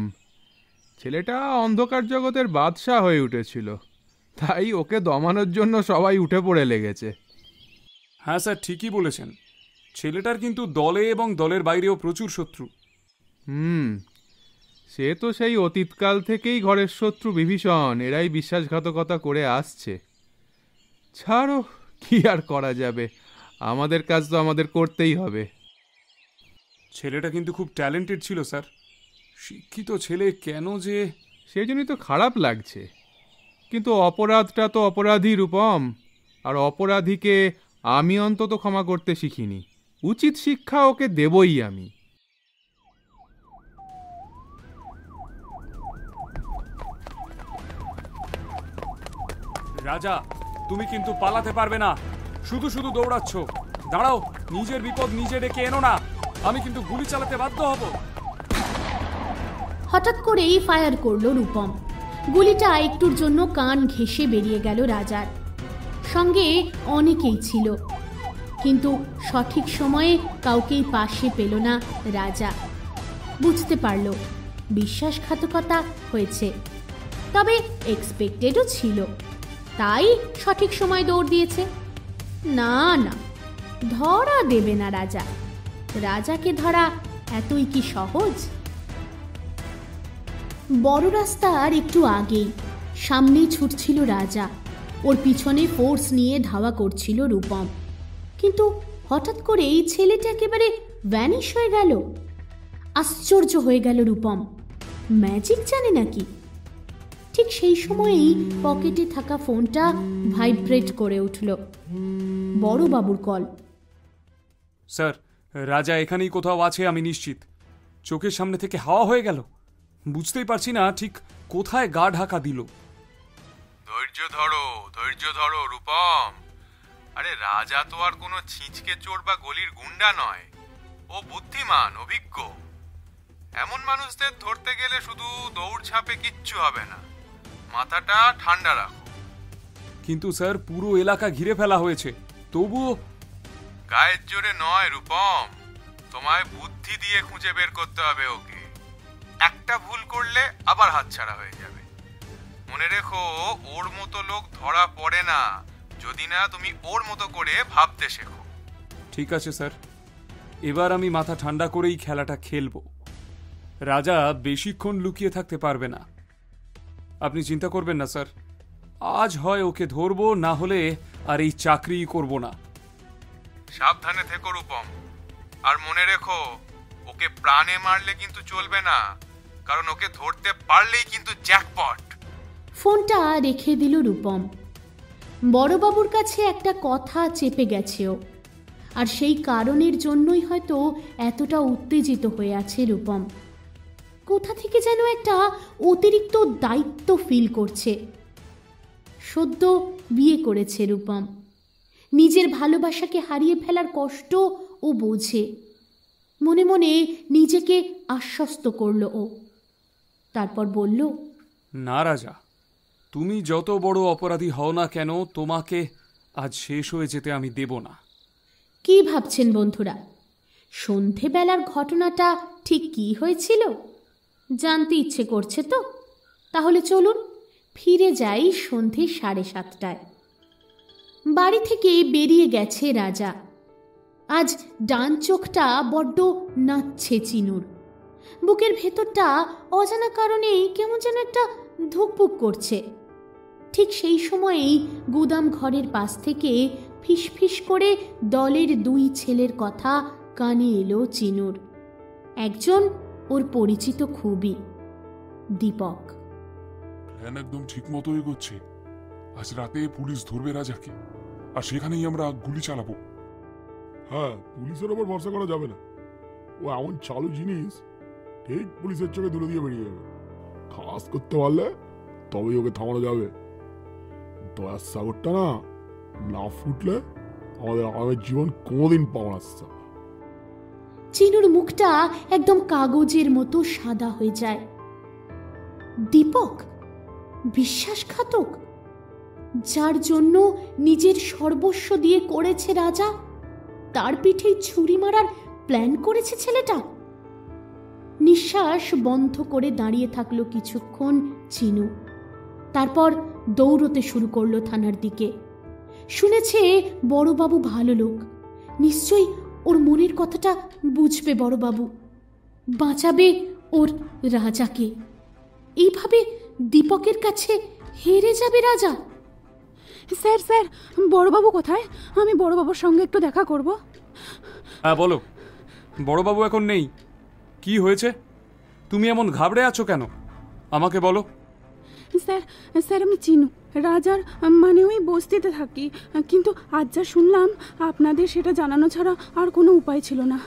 ছেলেটা অন্ধকার জগতের বাদশা হয়ে উঠেছিল, তাই ওকে দমানোর জন্য সবাই উঠে পড়ে লেগেছে। হ্যাঁ স্যার, ঠিকই বলেছেন। ছেলেটার কিন্তু দলে এবং দলের বাইরেও প্রচুর শত্রু। সে তো সেই অতীতকাল থেকেই ঘরের শত্রু বিভীষণ, এরাই বিশ্বাসঘাতকতা করে আসছে। ছাড়ো, কি আর করা যাবে, আমাদের কাজ তো আমাদের করতেই হবে। ছেলেটা কিন্তু খুব ট্যালেন্টেড ছিল স্যার। শিক্ষিত ছেলে কেন যে... সেই জন্যই তো খারাপ লাগছে। কিন্তু অপরাধটা তো অপরাধী রূপম, আর অপরাধীকে আমি অন্তত ক্ষমা করতে শিখিনি। উচিত শিক্ষা ওকে দেবই আমি। রাজা, তুমি কিন্তু পালাতে পারবে না, শুধু শুধু দৌড়াচ্ছ। দাঁড়াও, নিজের বিপদ নিজে ডেকে এনো না, আমি কিন্তু গুলি চালাতে বাধ্য হব। হঠাৎ করেই ফায়ার করলো রূপম। গুলিটা একটুর জন্য কান ঘেঁষে বেরিয়ে গেল রাজার। সঙ্গে অনেকেই ছিল, কিন্তু সঠিক সময়ে কাউকেই পাশে পেল না রাজা। বুঝতে পারল বিশ্বাসঘাতকতা হয়েছে, তবে এক্সপেক্টেডও ছিল, তাই সঠিক সময় দৌড় দিয়েছে। না না, ধরা দেবে না রাজা। রাজাকে ধরা এতই কি সহজ? বড় রাস্তার একটু আগেই সামনেই ছুটছিল রাজা, ওর পিছনে ফোর্স নিয়ে ধাওয়া করছিল রূপম। কিন্তু হঠাৎ করে এই ছেলেটা একেবারে ভ্যানিশ হয়ে গেল। আশ্চর্য হয়ে গেল রূপম, ম্যাজিক জানে নাকি? ঠিক সেই সময়েই পকেটে থাকা ফোনটা ভাইব্রেট করে উঠল। বড় বাবুর কল। স্যার, রাজা এখানেই কোথাও আছে, আমি নিশ্চিত। চোখের সামনে থেকে হাওয়া হয়ে গেল, বুঝতেই পারছি না ঠিক কোথায় গা ঢাকা দিল। ধৈর্য ধরো রূপম। আরে রাজা তো আর কোনো ছিঁচকে চোর বা গলির গুন্ডা নয়, ও বুদ্ধিমান, অভিজ্ঞ। এমন মানুষদের ধরতে গেলে শুধু দৌড় ঝাঁপে কিচ্ছু হবে না, মাথাটা ঠান্ডা রাখো। কিন্তু স্যার, পুরো এলাকা ঘিরে ফেলা হয়েছে, তবুও। গায়ের জোরে নয় রূপম, তোমায় বুদ্ধি দিয়ে খুঁজে বের করতে হবে ওকে। একটা ভুল করলে আবার হাতছাড়া হয়ে যাবে। মনে রেখো, ওর মতো লোক ধরা পড়ে না যদি না তুমি ওর মতো করে ভাবতে শেখো। ঠিক আছে স্যার, এবার আমি মাথা ঠান্ডা করেই খেলাটা খেলবো। রাজা বেশিক্ষণ লুকিয়ে থাকতে পারবে না। আপনি চিন্তা করবেন না স্যার, আজ হয় ওকে ধরবো, না হলে আর এই চাকরি করব না। সাবধানে থেকো রূপম, আর মনে রেখো ওকে প্রাণে মারলে কিন্তু চলবে না, কারণ ওকে ধরতে পারলেই কিন্তু জ্যাকপট। ফোনটা রেখে দিল রূপম। বড়বাবুর কাছে একটা কথা চেপে গেছেও, আর সেই কারণের জন্যই হয়তো এতটা উত্তেজিত হয়ে আছে রূপম। কোথা থেকে যেন একটা অতিরিক্ত দায়িত্ব ফিল করছে। সদ্য বিয়ে করেছে রূপম, নিজের ভালোবাসাকে হারিয়ে ফেলার কষ্ট ও বোঝে। মনে মনে নিজেকে আশ্বস্ত করল ও। তারপর বলল, না রাজা, তুমি যত বড় অপরাধী হও না কেন, তোমাকে আজ শেষ হয়ে যেতে আমি দেব না। কি ভাবছেন বন্ধুরা? সন্ধেবেলার ঘটনাটা ঠিক কি হয়েছিল জানতে ইচ্ছে করছে তো? তাহলে চলুন ফিরে যাই সন্ধে 7:30টায়। বাড়ি থেকে বেরিয়ে গেছে রাজা। আজ ডান চোখটা বড্ড নাচছে চিনুর। বুকের ভেতরটা অজানা কারণেই কেমন যেন একটা ধুকপুক করছে। ঠিক সেই সময়েই গুদাম ঘরের পাশ থেকে ফিসফিস করে দলের 2 ছেলের কথা কানে এলো চিনুর। একজন ওর পরিচিত খুবই, দীপক। প্ল্যান একদম ঠিক মতো এগোচ্ছে। আজ রাতে পুলিশ ধরবে রাজাকে, আর সেখানেই আমরা গুলি চালাবো। হ্যাঁ, পুলিশের ওপর ভরসা করা যাবে না। ও এমন চালু জিনিস, ঠিক পুলিশের চোখে ধুলো দিয়ে বেরিয়ে যাবে। খাস করতে পারলে তবেই ওকে থামানো যাবে। দয়ার সাগরটা না ফুটলে আমাদের আগামী জীবন কোনোদিন পাওয়া আসছে। চিনুর মুখটা একদম কাগজের মতো সাদা হয়ে যায়। দীপক বিশ্বাসঘাতক, যার জন্য নিজের সর্বস্ব দিয়ে করেছে রাজা, তার পিঠেই ছুরি মারার প্ল্যান করেছে ছেলেটা। নিঃশ্বাস বন্ধ করে দাঁড়িয়ে থাকলো কিছুক্ষণ চিনু। তারপর দৌড়তে শুরু করলো থানার দিকে। শুনেছে বড়বাবু ভালো লোক, নিশ্চয়ই ওর মনের কথাটা বুঝবে বড়বাবু, বাঁচাবে ওর রাজাকে। এইভাবে দীপকের কাছে হেরে যাবে রাজা। স্যার স্যার, বড়বাবু কোথায়? আমি বড়বাবুর সঙ্গে একটু দেখা করব। হ্যাঁ বলো। বড়বাবু এখন নেই। কি হয়েছে? তুমি এমন ঘাবড়ে আছো কেন? আমাকে বলো। স্যার স্যার আমি চিনু, রাজার মানে ওই বস্তিতে থাকি, কিন্তু আজ যা শুনলাম আপনাদের সেটা জানানো ছাড়া আর কোনো উপায় ছিল না।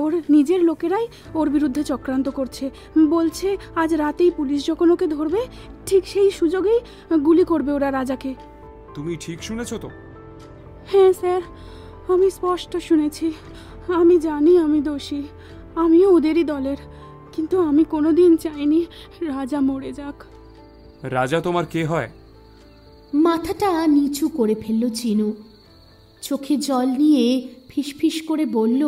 ওর নিজের লোকেরাই ওর বিরুদ্ধে চক্রান্ত করছে, বলছে আজ রাতেই পুলিশ যখন ওকে ধরবে ঠিক সেই সুযোগেই গুলি করবে ওরা রাজাকে। তুমি ঠিক শুনেছো তো? হ্যাঁ স্যার, আমি স্পষ্ট শুনেছি। আমি জানি আমি দোষী, আমিও ওদেরই দলের, কিন্তু আমি কোনোদিন চাইনি রাজা মরে যাক। রাজা তোমার কে হয়? মাথাটা নিচু করে ফেলল চিনু। চোখে জল নিয়ে ফিসফিস করে বলল,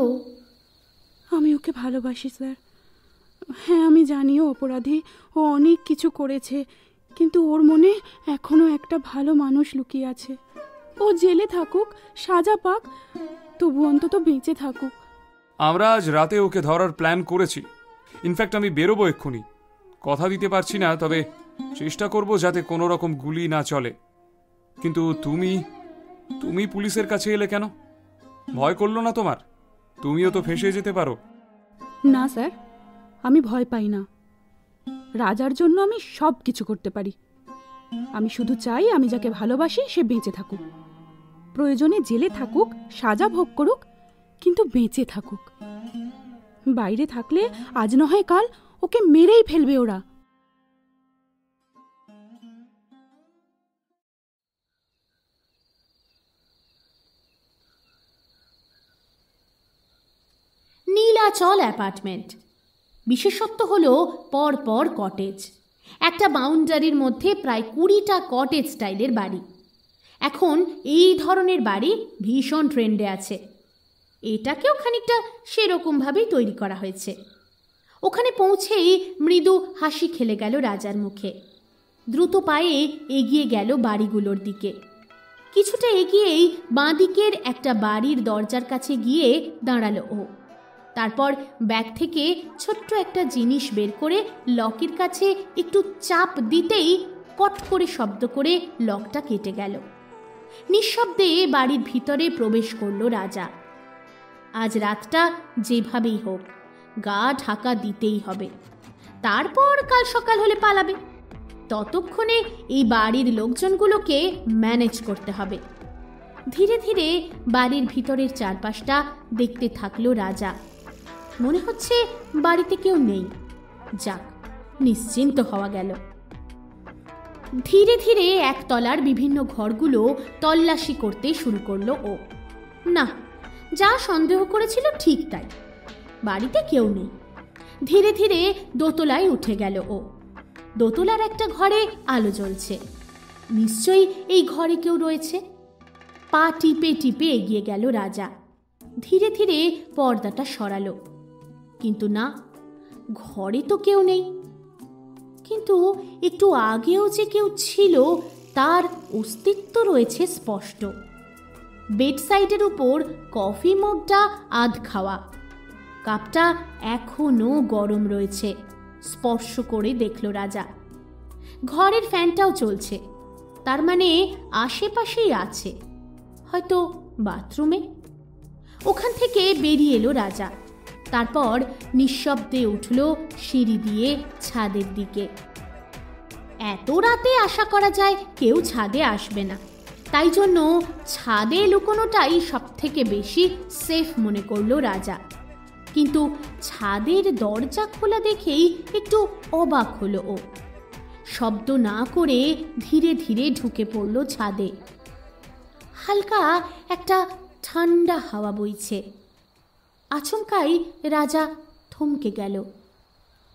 আমি ওকে ভালোবাসি স্যার। হ্যাঁ আমি জানিও অপরাধী, ও অনেক কিছু করেছে, কিন্তু ওর মনে এখনো একটা ভালো মানুষ লুকিয়ে আছে। ও জেলে থাকুক, সাজা পাক, তবু অন্তত বেঁচে থাকুক। আমরা আজ রাতে ওকে ধরার প্ল্যান করেছি। ইনফ্যাক্ট আমি বেরোবো এক্ষুনি। কথা দিতে পারছি না, তবে চেষ্টা করব যাতে কোনো রকম গুলি না চলে। কিন্তু তুমি পুলিশের কাছে এলে কেন? ভয় করলো না তোমার? তুমিও তো ফেঁসে যেতে পারো। না স্যার, আমি ভয় পাই না। রাজার জন্য আমি সব কিছু করতে পারি। আমি শুধু চাই আমি যাকে ভালোবাসি সে বেঁচে থাকুক, প্রয়োজনে জেলে থাকুক, সাজা ভোগ করুক, কিন্তু বেঁচে থাকুক। বাইরে থাকলে আজ না হয় কাল ওকে মেরেই ফেলবে ওরা। নীলাচল অ্যাপার্টমেন্ট। বিশেষত্ব হলো পরপর কটেজ। একটা বাউন্ডারির মধ্যে প্রায় 20টা কটেজ স্টাইলের বাড়ি। এখন এই ধরনের বাড়ি ভীষণ ট্রেন্ডে আছে। এটাকেও খানিকটা সেরকমভাবেই তৈরি করা হয়েছে। ওখানে পৌঁছেই মৃদু হাসি খেলে গেল রাজার মুখে। দ্রুত পায়ে এগিয়ে গেল বাড়িগুলোর দিকে। কিছুটা এগিয়েই বাঁ দিকের একটা বাড়ির দরজার কাছে গিয়ে দাঁড়ালো ও। তারপর ব্যাগ থেকে ছোট্ট একটা জিনিস বের করে লকের কাছে একটু চাপ দিতেই কট করে শব্দ করে লকটা কেটে গেল। নিঃশব্দে বাড়ির ভিতরে প্রবেশ করল রাজা। আজ রাতটা যেভাবেই হোক গা ঢাকা দিতেই হবে, তারপর কাল সকাল হলে পালাবে। ততক্ষণে এই বাড়ির লোকজনগুলোকে ম্যানেজ করতে হবে। ধীরে ধীরে বাড়ির ভিতরের চারপাশটা দেখতে থাকলো রাজা। মনে হচ্ছে বাড়িতে কেউ নেই। যাক, নিশ্চিন্ত হওয়া গেল। ধীরে ধীরে একতলার বিভিন্ন ঘরগুলো তল্লাশি করতে শুরু করলো ও। না, যা সন্দেহ করেছিল ঠিক তাই, বাড়িতে কেউ নেই। ধীরে ধীরে দোতলায় উঠে গেল ও। দোতলার একটা ঘরে আলো জ্বলছে, নিশ্চয়ই এই ঘরে কেউ রয়েছে। পা টিপে টিপে এগিয়ে গেল রাজা। ধীরে ধীরে পর্দাটা সরালো, কিন্তু না, ঘরে তো কেউ নেই। কিন্তু একটু আগেও যে কেউ ছিল তার অস্তিত্ব রয়েছে স্পষ্ট। বেডসাইডের উপর কফি মগটা আধ খাওয়া, কাপটা এখনো গরম রয়েছে, স্পর্শ করে দেখল রাজা। ঘরের ফ্যানটাও চলছে, তার মানে আশেপাশেই আছে, হয়তো বাথরুমে। ওখান থেকে বেরিয়ে এলো রাজা। তারপর নিঃশব্দে উঠল সিঁড়ি দিয়ে ছাদের দিকে। এত রাতে আশা করা যায় কেউ ছাদে আসবে না, তাই জন্য ছাদে লুকোনোটাই সব থেকে বেশি সেফ মনে করল রাজা। কিন্তু ছাদের দরজা খোলা দেখেই একটু অবাক হলো ও। শব্দ না করে ধীরে ধীরে ঢুকে পড়ল ছাদে। হালকা একটা ঠান্ডা হাওয়া বইছে। আচমকাই রাজা থমকে গেল।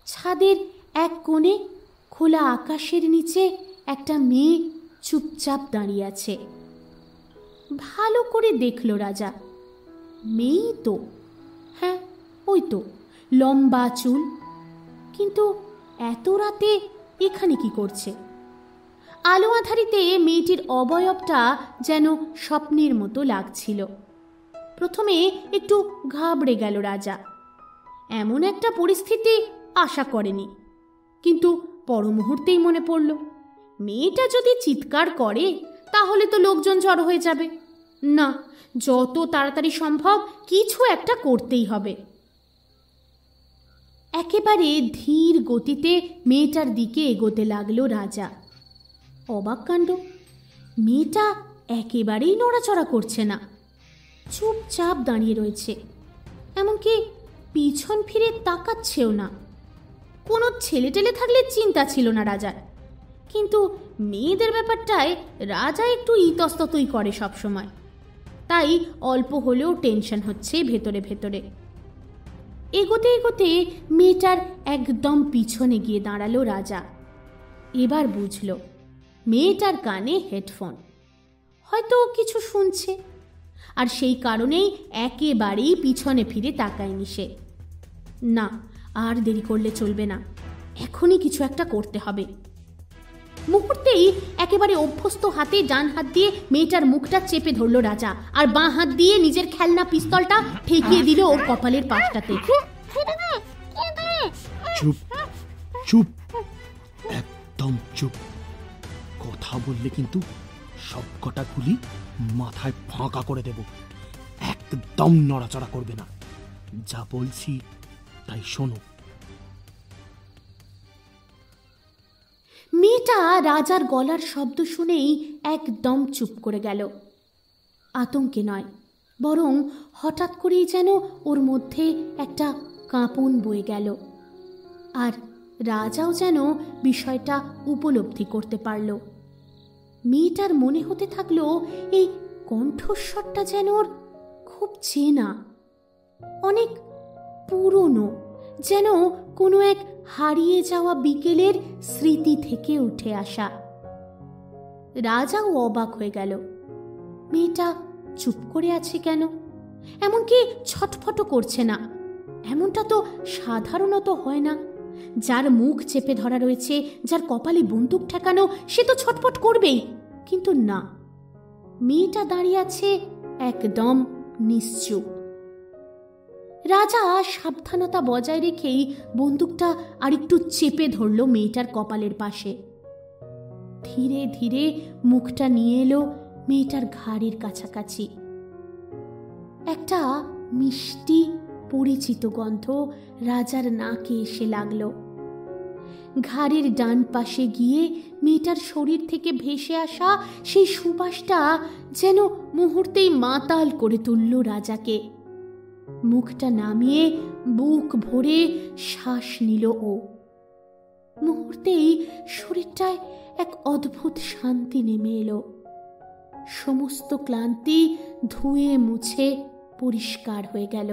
ছাদের এক কোণে খোলা আকাশের নিচে একটা মেয়ে চুপচাপ দাঁড়িয়ে আছে। ভালো করে দেখল রাজা, মেয়েই তো। হ্যাঁ, ওই তো, লম্বা চুল। কিন্তু এত রাতে এখানে কি করছে? আলো আধারিতে মেয়েটির অবয়বটা যেন স্বপ্নের মতো লাগছিল। প্রথমে একটু ঘাবড়ে গেল রাজা। এমন একটা পরিস্থিতি আশা করেনি, কিন্তু পর মুহূর্তেই মনে পড়ল, মেয়েটা যদি চিৎকার করে তাহলে তো লোকজন জড়ো হয়ে যাবে। না, যত তাড়াতাড়ি সম্ভব কিছু একটা করতেই হবে। একেবারে ধীর গতিতে মেয়েটার দিকে এগোতে লাগলো রাজা। অবাক কাণ্ড, মেয়েটা একেবারেই নড়াচড়া করছে না, চুপচাপ দাঁড়িয়ে রয়েছে, এমনকি পিছন ফিরে তাকাচ্ছেও না। কোনো ছেলে টেলে থাকলে চিন্তা ছিল না রাজার, কিন্তু মেয়েদের ব্যাপারটায় রাজা একটু ইতস্ততই করে সবসময়, তাই অল্প হলেও টেনশন হচ্ছে ভেতরে ভেতরে। এগোতে এগোতে মেয়েটার একদম পিছনে গিয়ে দাঁড়ালো রাজা। এবার বুঝল মেয়েটার কানে হেডফোন, হয়তো কিছু শুনছে, আর সেই কারণেই একেবারেই পিছনে ফিরে তাকায়নি সে। না, আর দেরি করলে চলবে না, এখনই কিছু একটা করতে হবে। মুহূর্তেই একেবারে অভ্যস্ত হাতে ডান হাত দিয়ে মেয়েটার মুখটা চেপে ধরল রাজা, আর বাঁ হাত দিয়ে নিজের খেলনা পিস্তলটা ঠেকিয়ে দিল ওর কপালের পাশটাতে। চুপ চুপ, একদম চুপ। কথা বললে কিন্তু সব কটা গুলি মাথায় ফাঁকা করে দেব। একদম নড়াচড়া করবে না, যা বলছি তাই শোনো। মেয়েটা রাজার গলার শব্দ শুনেই একদম চুপ করে গেল। আতঙ্কে নয়, বরং হঠাৎ করেই যেন ওর মধ্যে একটা কাঁপন বয়ে গেল, আর রাজাও যেন বিষয়টা উপলব্ধি করতে পারল। মেয়েটার মনে হতে থাকলো এই কণ্ঠস্বরটা যেন ওর খুব চেনা, অনেক পুরনো, যেন কোনো এক হারিয়ে যাওয়া বিকেলের স্মৃতি থেকে উঠে আসা। রাজাও অবাক হয়ে গেল, মেয়েটা চুপ করে আছে কেন, এমনকি ছটফটও করছে না। এমনটা তো সাধারণত হয় না। যার মুখ চেপে ধরা রয়েছে, যার কপালে বন্দুক ঠেকানো, সে তো ছটফট করবেই, কিন্তু না, মেয়েটা দাঁড়িয়ে আছে একদম নিশ্চুপ। রাজা সাবধানতা বজায় রেখেই বন্দুকটা আরেকটু চেপে ধরল মেয়েটার কপালের পাশে। ধীরে ধীরে মুখটা নিয়ে এলো মেয়েটার ঘাড়ের কাছাকাছি। একটা মিষ্টি পরিচিত গন্ধ রাজার নাকে এসে লাগলো। ঘাড়ের ডান পাশে গিয়ে মেয়েটার শরীর থেকে ভেসে আসা সেই সুবাসটা যেন মুহূর্তেই মাতাল করে তুলল রাজাকে। মুখটা নামিয়ে বুক ভরে শ্বাস নিল ও। মুহূর্তেই শরীরটায় এক অদ্ভুত শান্তি নেমে এলো। সমস্ত ক্লান্তি ধুয়ে মুছে পরিষ্কার হয়ে গেল।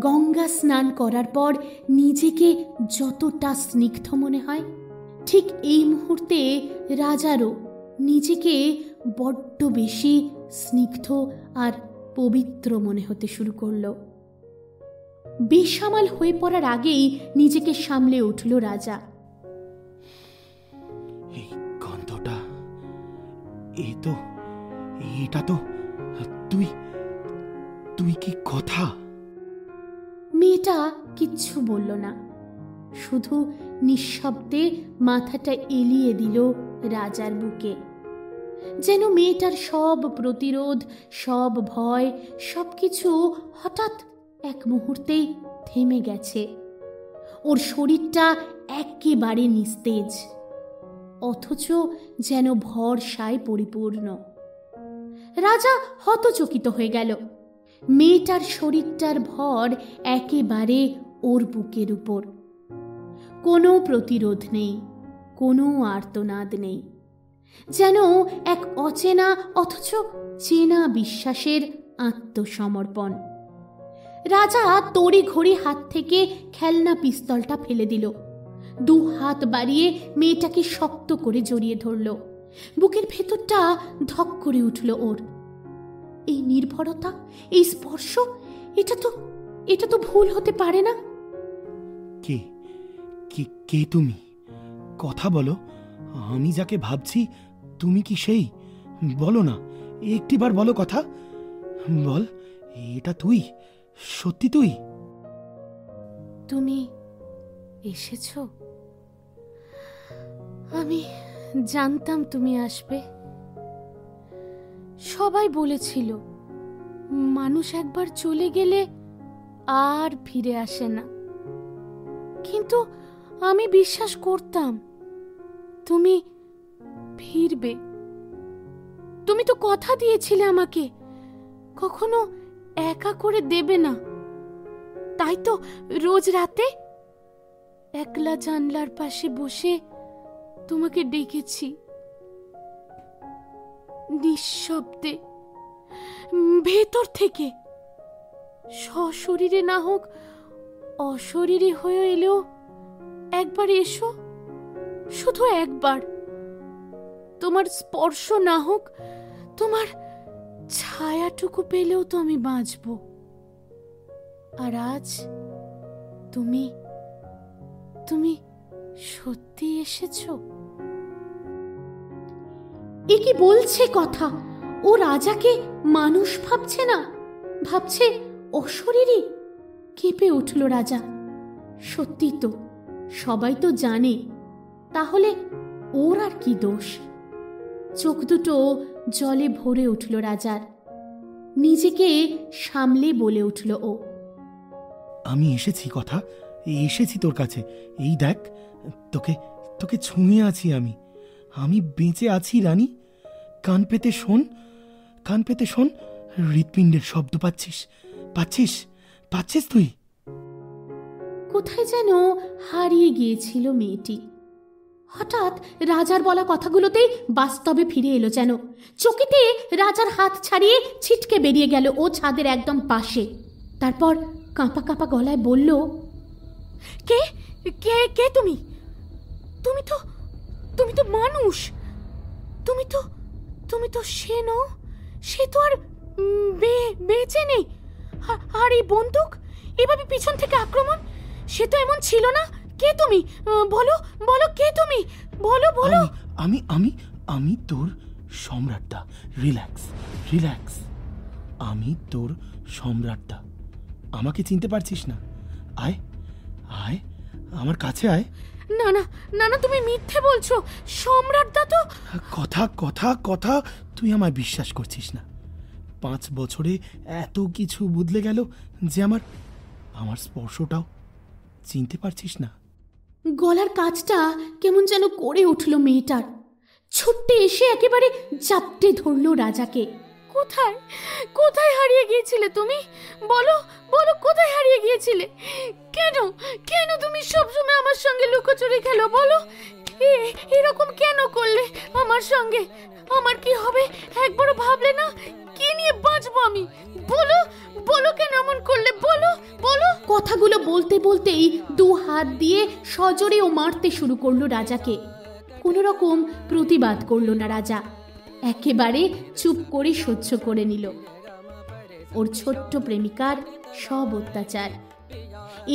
গঙ্গা স্নান করার পর নিজেকে যতটা স্নিগ্ধ মনে হয়, ঠিক এই মুহূর্তে রাজারও নিজেকে বড্ড বেশি স্নিগ্ধ আর পবিত্র মনে হতে শুরু করল। বেসামাল হয়ে পড়ার আগেই নিজেকে সামলে উঠল রাজা। এই গন্ধটা, এটা তো তুই কি কথা? মেয়েটা কিচ্ছু বলল না, শুধু নিঃশব্দে মাথাটা এলিয়ে দিল রাজার বুকে, যেন মেয়েটার সব প্রতিরোধ, সব ভয়, সবকিছু হঠাৎ এক মুহূর্তেই থেমে গেছে। ওর শরীরটা একেবারে নিস্তেজ, অথচ যেন ভরসায় পরিপূর্ণ। রাজা হতচকিত হয়ে গেল। মেয়েটার শরীরটার ভর একেবারে ওর বুকের উপর। কোনো প্রতিরোধ নেই, কোনো আর্তনাদ নেই, যেন এক অচেনা অথচ চেনা বিশ্বাসের আত্মসমর্পণ। রাজা তড়ি ঘড়ি হাত থেকে খেলনা পিস্তলটা ফেলে দিল, দু হাত বাড়িয়ে মেয়েটাকে শক্ত করে জড়িয়ে ধরল। বুকের ভেতরটা ধক করে উঠল ওর। এই নির্ভরতা, এই স্পর্শ, এটা তো ভুল হতে পারে না। কে তুমি? কথা বলো। আমি যাকে ভাবছি তুমি কি সেই? বলো না, একটিবার বলো কথা। বল, এটা তুই? সত্যি তুই? তুমি এসেছো? আমি জানতাম তুমি আসবে। সবাই বলেছিল মানুষ একবার চলে গেলে আর ফিরে আসে না, কিন্তু আমি বিশ্বাস করতাম ফিরবে। তুমি তো কথা দিয়েছিলে আমাকে কখনো একা করে দেবে না, তাই তো রোজ রাতে একলা জানলার পাশে বসে তোমাকে ডেকেছি, নিঃশব্দে ভেতর থেকে, সশরীরে না হোক অশরীরে হয়ে এলেও একবার এসো, শুধু একবার। তোমার স্পর্শ না হোক, তোমার ছায়াটুকু পেলেও তো আমি বাঁচব। আর আজ তুমি তুমি সত্যি এসেছো। এ কি বলছে কথা? ও রাজাকে মানুষ ভাবছে না, ভাবছে অশরীরী। কেঁপে উঠল রাজা। সত্যি তো, সবাই তো জানে, তাহলে ওর আর কি দোষ? চোখ দুটো জলে ভরে উঠল রাজার। নিজেকে সামলে বলে উঠল ও, আমি এসেছি কথা, এসেছি তোর কাছে। এই দেখ, তোকে তোকে ছুঁয়ে আছি আমি। আমি বেঁচে আছি রানী। কান পেতে শোন, কান পেতে শোন। হৃৎপিণ্ডের শব্দ পাচ্ছিস? পাচ্ছিস? পাচ্ছিস তুই? কোথায় যেন হারিয়ে গিয়েছিল মেয়েটি। হঠাৎ রাজার বলা কথাগুলোতেই বাস্তবে ফিরে এলো যেন। চকিতে রাজার হাত ছাড়িয়ে ছিটকে বেরিয়ে গেল ও ছাদের একদম পাশে। তারপর কাঁপা কাঁপা গলায় বলল, কে কে কে তুমি? তুমি তো মানুষ। তুমি তো সে নও, সে তো আর বেঁচে নেই। আর এই বন্দুক, এভাবে পিছন থেকে আক্রমণ, সে তো এমন ছিল না। কে তুমি? বলো বলো, কে তুমি? বলো বলো। আমি আমি আমি তোর সম্রাটটা। Relax relax. আমি তোর সম্রাটটা। আমাকে চিনতে পারছিস না? আয় আয়, আমার কাছে আয়। না না না না, তুমি মিথ্যে বলছো। সম্রাটদা তো... কথা কথা কথা, তুই আমায় বিশ্বাস করছিস না? 5 বছরে এত কিছু বদলে গেল যে আমার স্পর্শটাও চিনতে পারছিস না? গলার কাজটা কেমন যেন করে উঠল মেয়েটার। ছুটতে এসে একেবারে চাপটে ধরল রাজাকে। কোথায় কোথায় হারিয়ে গিয়েছিলে তুমি? বলো বলো, কোথায় হারিয়ে গিয়েছিলে? কেন কেন তুমি সবসময় আমার সঙ্গে লুকোচুরি খেলো? বলো, এরকম কেন করলে আমার সঙ্গে? আমার কি হবে একবারও ভাবলে না? কি নিয়ে বাঁচবো আমি? বলো বলো, কেন এমন করলে? বলো বলো। কথাগুলো বলতে বলতেই 2 হাত দিয়ে সজোরে ও মারতে শুরু করলো রাজাকে। কোনো রকম প্রতিবাদ করলো না রাজা, একেবারে চুপ করে সহ্য করে নিল ওর ছোট্ট প্রেমিকার সব অত্যাচার।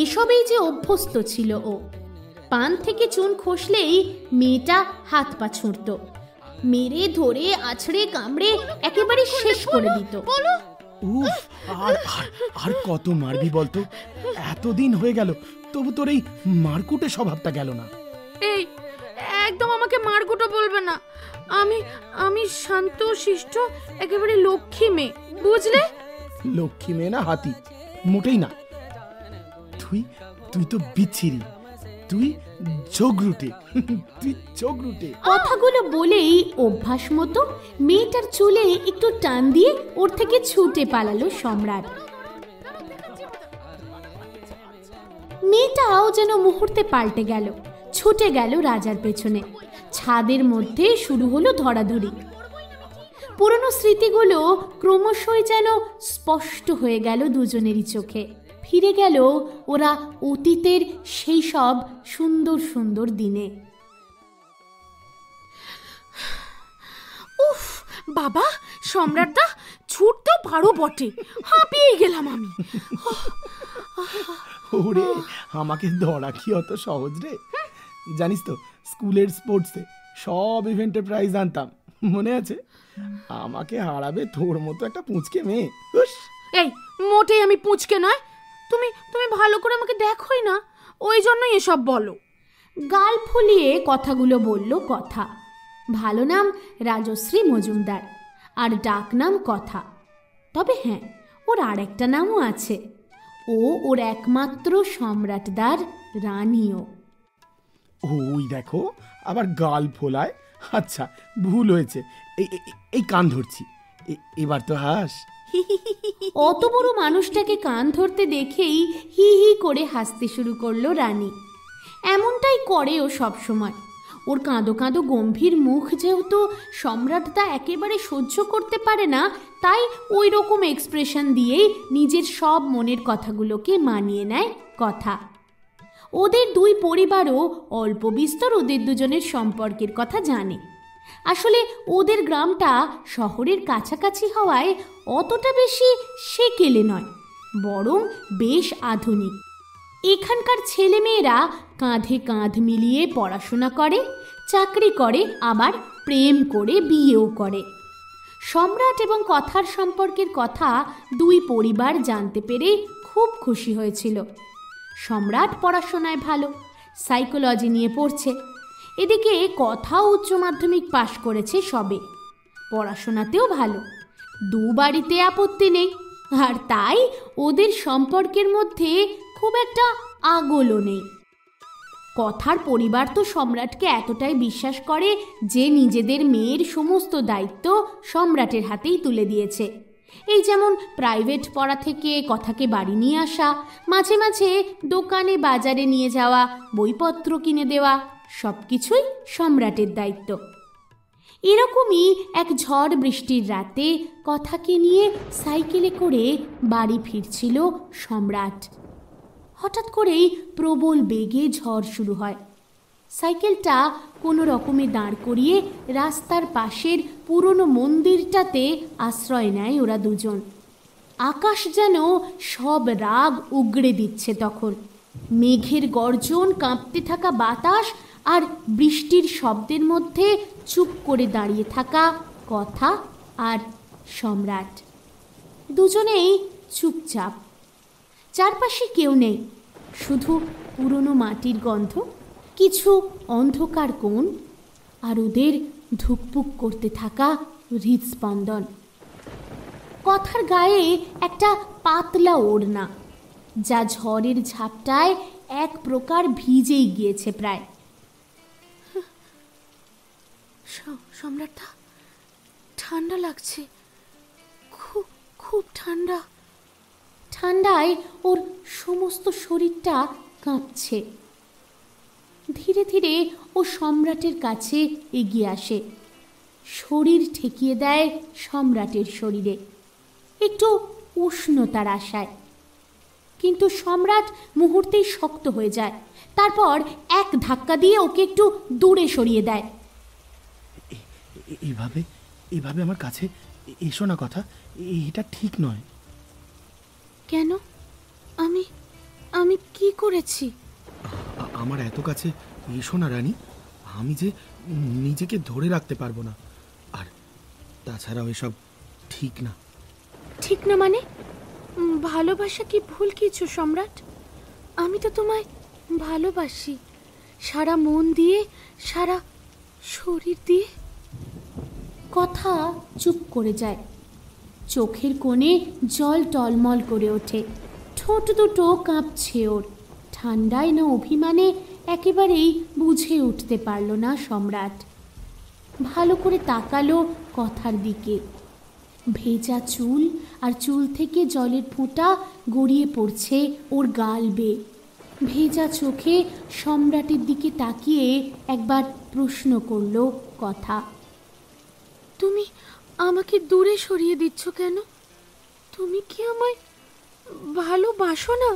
এসবেই যে অভ্যস্ত ছিল ও। পান থেকে চুন খসলেই মেয়েটা হাত পা ছুঁড়ত, মেরে ধরে আছড়ে কামড়ে একেবারে শেষ করে দিত। উফ, আর কত মারবি বলতো? এতদিন হয়ে গেল, তবু তোর এই মারকুটে স্বভাবটা গেল না। এই, একদম আমাকে মারকুটো বলবে না। আমি শান্ত শিষ্ট একেবারে লক্ষ্মী মেয়ে, বুঝলে? লক্ষ্মী মেয়ে না হাতি? মোটেই না। তুই তো বিচ্ছিরি। তুই ঝগড়ুটে, তুই ঝগড়ুটে। কথাগুলো বলেই অভ্যাস মতো মেয়েটার চুলে একটু টান দিয়ে ওর থেকে ছুটে পালালো সম্রাট। মেয়েটাও যেন মুহূর্তে পাল্টে গেল, ছুটে গেল রাজার পেছনে। ছাদের মধ্যে শুরু হলো ধরাধরি। পুরনো স্মৃতিগুলো ক্রমশই যেন স্পষ্ট হয়ে গেল দুজনেরই চোখে। ফিরে গেল ওরা অতীতের সেই সব সুন্দর সুন্দর দিনে। উফ বাবা, সম্রাটদা ছুটতেও পারো বটে, হাঁপিয়ে গেলাম আমি। ওরে, আমাকে ধরা কি অত সহজ রে? জানিস তো, স্কুলের স্পোর্টসে সব ইভেন্টে প্রাইজ আনতাম, মনে আছে? আমাকে হারাবে তোর মতো একটা পুঁচকে মেয়ে? এই, মোটেই আমি পুঁচকে নয়। তুমি ভালো করে আমাকে দেখোই না, ওই জন্যই এসব বলো। গাল ফুলিয়ে কথাগুলো বলল কথা। ভালো নাম রাজশ্রী মজুমদার, আর ডাক নাম কথা। তবে হ্যাঁ, ওর আরেকটা নামও আছে। ওর একমাত্র সম্রাটদার রানীও। ওই দেখো, আবার গাল ফোলায়, আচ্ছা, ভুল হয়েছে। এই কান ধরছি, এবার তো হাস। অত বড় মানুষটাকে কান ধরতে দেখেই হি হি করে হাসতে শুরু করলো রানী। এমনটাই করে ও সবসময়। ওর কাঁদো কাঁদো গম্ভীর মুখ যেহেতু সম্রাটদা একেবারে সহ্য করতে পারে না, তাই ওই রকম এক্সপ্রেশন দিয়েই নিজের সব মনের কথাগুলোকে মানিয়ে নেয় কথা। ওদের দুই পরিবারও অল্প বিস্তর ওদের দুজনের সম্পর্কের কথা জানে। আসলে ওদের গ্রামটা শহরের কাছাকাছি হওয়ায় অতটা বেশি সেকেলে নয়, বরং বেশ আধুনিক। এখানকার ছেলেমেয়েরা কাঁধে কাঁধ মিলিয়ে পড়াশোনা করে, চাকরি করে, আবার প্রেম করে বিয়েও করে। সম্রাট এবং কথার সম্পর্কের কথা দুই পরিবার জানতে পেরে খুব খুশি হয়েছিল। সম্রাট পড়াশোনায় ভালো, সাইকোলজি নিয়ে পড়ছে। এদিকে কথাও উচ্চ মাধ্যমিক পাশ করেছে সবে, পড়াশোনাতেও ভালো। দু বাড়িতে আপত্তি নেই, আর তাই ওদের সম্পর্কের মধ্যে খুব একটা আগলও নেই। কথার পরিবার তো সম্রাটকে এতটাই বিশ্বাস করে যে নিজেদের মেয়ের সমস্ত দায়িত্ব সম্রাটের হাতেই তুলে দিয়েছে। এই যেমন প্রাইভেট পড়া থেকে কথাকে বাড়ি নিয়ে আসা, মাঝে মাঝে দোকানে বাজারে নিয়ে যাওয়া, বইপত্র কিনে দেওয়া, সব কিছুই সম্রাটের দায়িত্ব। এরকমই এক ঝড় বৃষ্টির রাতে কথাকে নিয়ে সাইকেলে করে বাড়ি ফিরছিল সম্রাট। হঠাৎ করেই প্রবল বেগে ঝড় শুরু হয়। সাইকেলটা কোনো রকমে দাঁড় করিয়ে রাস্তার পাশের পুরনো মন্দিরটাতে আশ্রয় নেয় ওরা দুজন। আকাশ যেন সব রাগ উগড়ে দিচ্ছে তখন। মেঘের গর্জন, কাঁপতে থাকা বাতাস আর বৃষ্টির শব্দের মধ্যে চুপ করে দাঁড়িয়ে থাকা কথা আর সম্রাট, দুজনেই চুপচাপ। চারপাশে কেউ নেই, শুধু পুরনো মাটির গন্ধ, কিছু অন্ধকার কোণ আর ওদের ধুকপুক করতে থাকা হৃদস্পন্দন। কথার গায়ে একটা পাতলা ওড়না, যা ঝড়ের ঝাপটায় এক প্রকার ভিজেই গিয়েছে প্রায়। সম্রাটদা, ঠান্ডা লাগছে, খুব খুব ঠান্ডা। ঠান্ডায় ওর সমস্ত শরীরটা কাঁপছে। ধীরে ধীরে ও সম্রাটের কাছে এগিয়ে আসে, শরীর ঠেকিয়ে দেয় সম্রাটের শরীরে একটু উষ্ণতার আশায়। কিন্তু সম্রাট মুহূর্তেই শক্ত হয়ে যায়, তারপর এক ধাক্কা দিয়ে ওকে একটু দূরে সরিয়ে দেয়। এভাবে আমার কাছে এসো না কথা, এটা ঠিক নয়। কেন? আমি কি করেছি? আমার এত কাছে এসো না রানী, আমি যে নিজেকে ধরে রাখতে পারবো না। আর তাছাড়াও এসব ঠিক না। ঠিক না মানে? ভালোবাসা কি ভুল কিছু সম্রাট? আমি তো তোমায় ভালোবাসি, সারা মন দিয়ে, সারা শরীর দিয়ে। কথা চুপ করে যায়, চোখের কোণে জল টলমল করে ওঠে, ঠোঁট দুটো কাঁপছে ওর। ঠান্ডায় না অভিমানে একেবারেই বুঝে উঠতে পারল না সম্রাট। ভালো করে তাকালো কথার দিকে। ভেজা চুল, আর চুল থেকে জলের ফোঁটা গড়িয়ে পড়ছে ওর গাল বেয়ে। ভেজা চোখে সম্রাটের দিকে তাকিয়ে একবার প্রশ্ন করল কথা, তুমি আমাকে দূরে সরিয়ে দিচ্ছ কেন? তুমি কি আমায় ভালোবাসো না?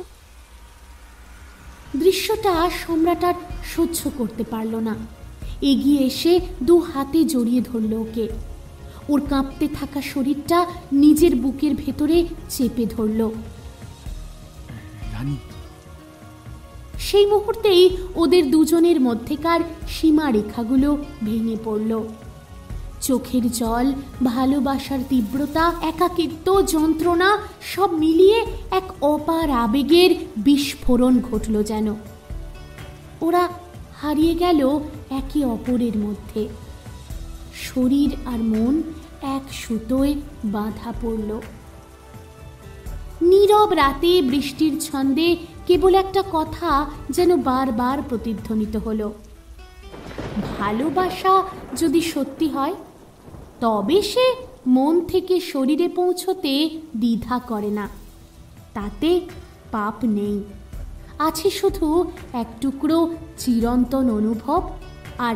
দৃশ্যটা সম্রাট আর সহ্য করতে পারল না। এগিয়ে এসে দু হাতে জড়িয়ে ধরল ওকে। ওর কাঁপতে থাকা শরীরটা নিজের বুকের ভেতরে চেপে ধরল। রানী, সেই মুহূর্তেই ওদের দুজনের মধ্যেকার সীমা রেখাগুলো ভেঙে পড়ল। চোখের জল, ভালোবাসার তীব্রতা, একাকিত্ব, যন্ত্রণা সব মিলিয়ে এক অপার আবেগের বিস্ফোরণ ঘটল যেন। ওরা হারিয়ে গেল একে অপরের মধ্যে। শরীর আর মন এক সুতোয় বাঁধা পড়ল। নীরব রাতে বৃষ্টির ছন্দে কেবল একটা কথা যেন বারবার প্রতিধ্বনিত হলো, ভালোবাসা যদি সত্যি হয় তবে সে মন থেকে শরীরে পৌঁছতে দ্বিধা করে না। তাতে পাপ নেই, আছে শুধু এক টুকরো চিরন্তন অনুভব আর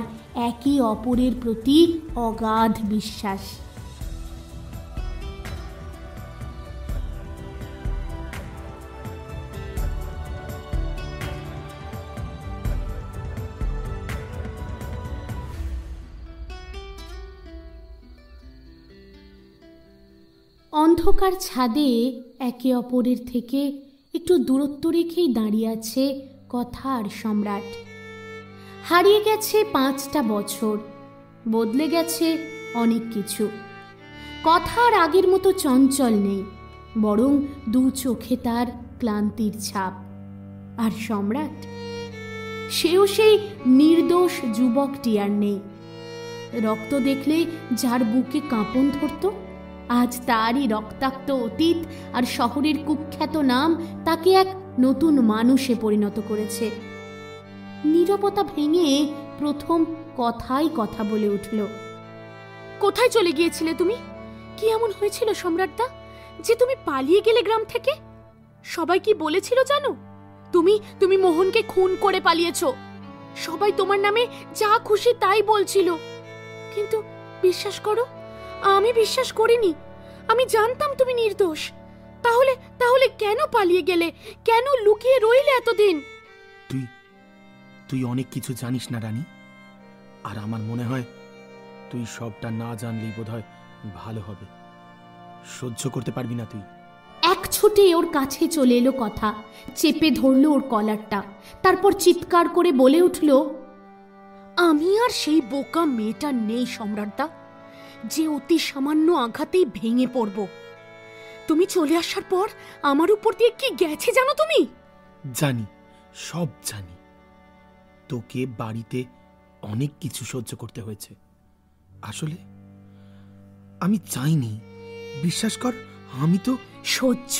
একে অপরের প্রতি অগাধ বিশ্বাস। অন্ধকার ছাদে একে অপরের থেকে একটু দূরত্ব রেখেই দাঁড়িয়ে আছে কথা আর সম্রাট। হারিয়ে গেছে 5টা বছর, বদলে গেছে অনেক কিছু। কথা আর আগের মতো চঞ্চল নেই, বরং দু চোখে তার ক্লান্তির ছাপ। আর সম্রাট, সেও সেই নির্দোষ যুবকটি আর নেই। রক্ত দেখলে যার বুকে কাঁপন ধরত, আজ তারই রক্তাক্ত অতীত আর শহরের কুখ্যাত নাম তাকে এক নতুন মানুষে পরিণত করেছে। নীরবতা ভেঙে প্রথম কথাই কথা বলে উঠল। কোথায় চলে গিয়েছিলে তুমি? কি এমন হয়েছিল সম্রাটদা যে তুমি পালিয়ে গেলে গ্রাম থেকে? সবাই কি বলেছিল জানো? তুমি মোহনকে খুন করে পালিয়েছো। সবাই তোমার নামে যা খুশি তাই বলছিল, কিন্তু বিশ্বাস করো, আমি বিশ্বাস করিনি। আমি জানতাম তুমি নির্দোষ। তাহলে কেন পালিয়ে গেলে? কেন লুকিয়ে রইলে এতদিন? তুই অনেক কিছু জানিস না রানী, আর আমার মনে হয় তুই সবটা না জানলেই বোধহয় ভালো হবে। সহ্য করতে পারবি না তুই। এক ছুটে ওর কাছে চলে এলো কথা, চেপে ধরলো ওর কলারটা, তারপর চিৎকার করে বলে উঠল, আমি আর সেই বোকা মেয়েটা নেই সম্রাটদা, যে অতি সামান্য আঘাতেই ভেঙে পড়ব। তুমি চলে আসার পর আমার উপর দিয়ে কি গেছে জানো তুমি? জানি, সব জানি। তোকে বাড়িতে অনেক কিছু সহ্য করতে হয়েছে। আসলে আমি চাইনি, বিশ্বাস কর। আমি তো সহ্য?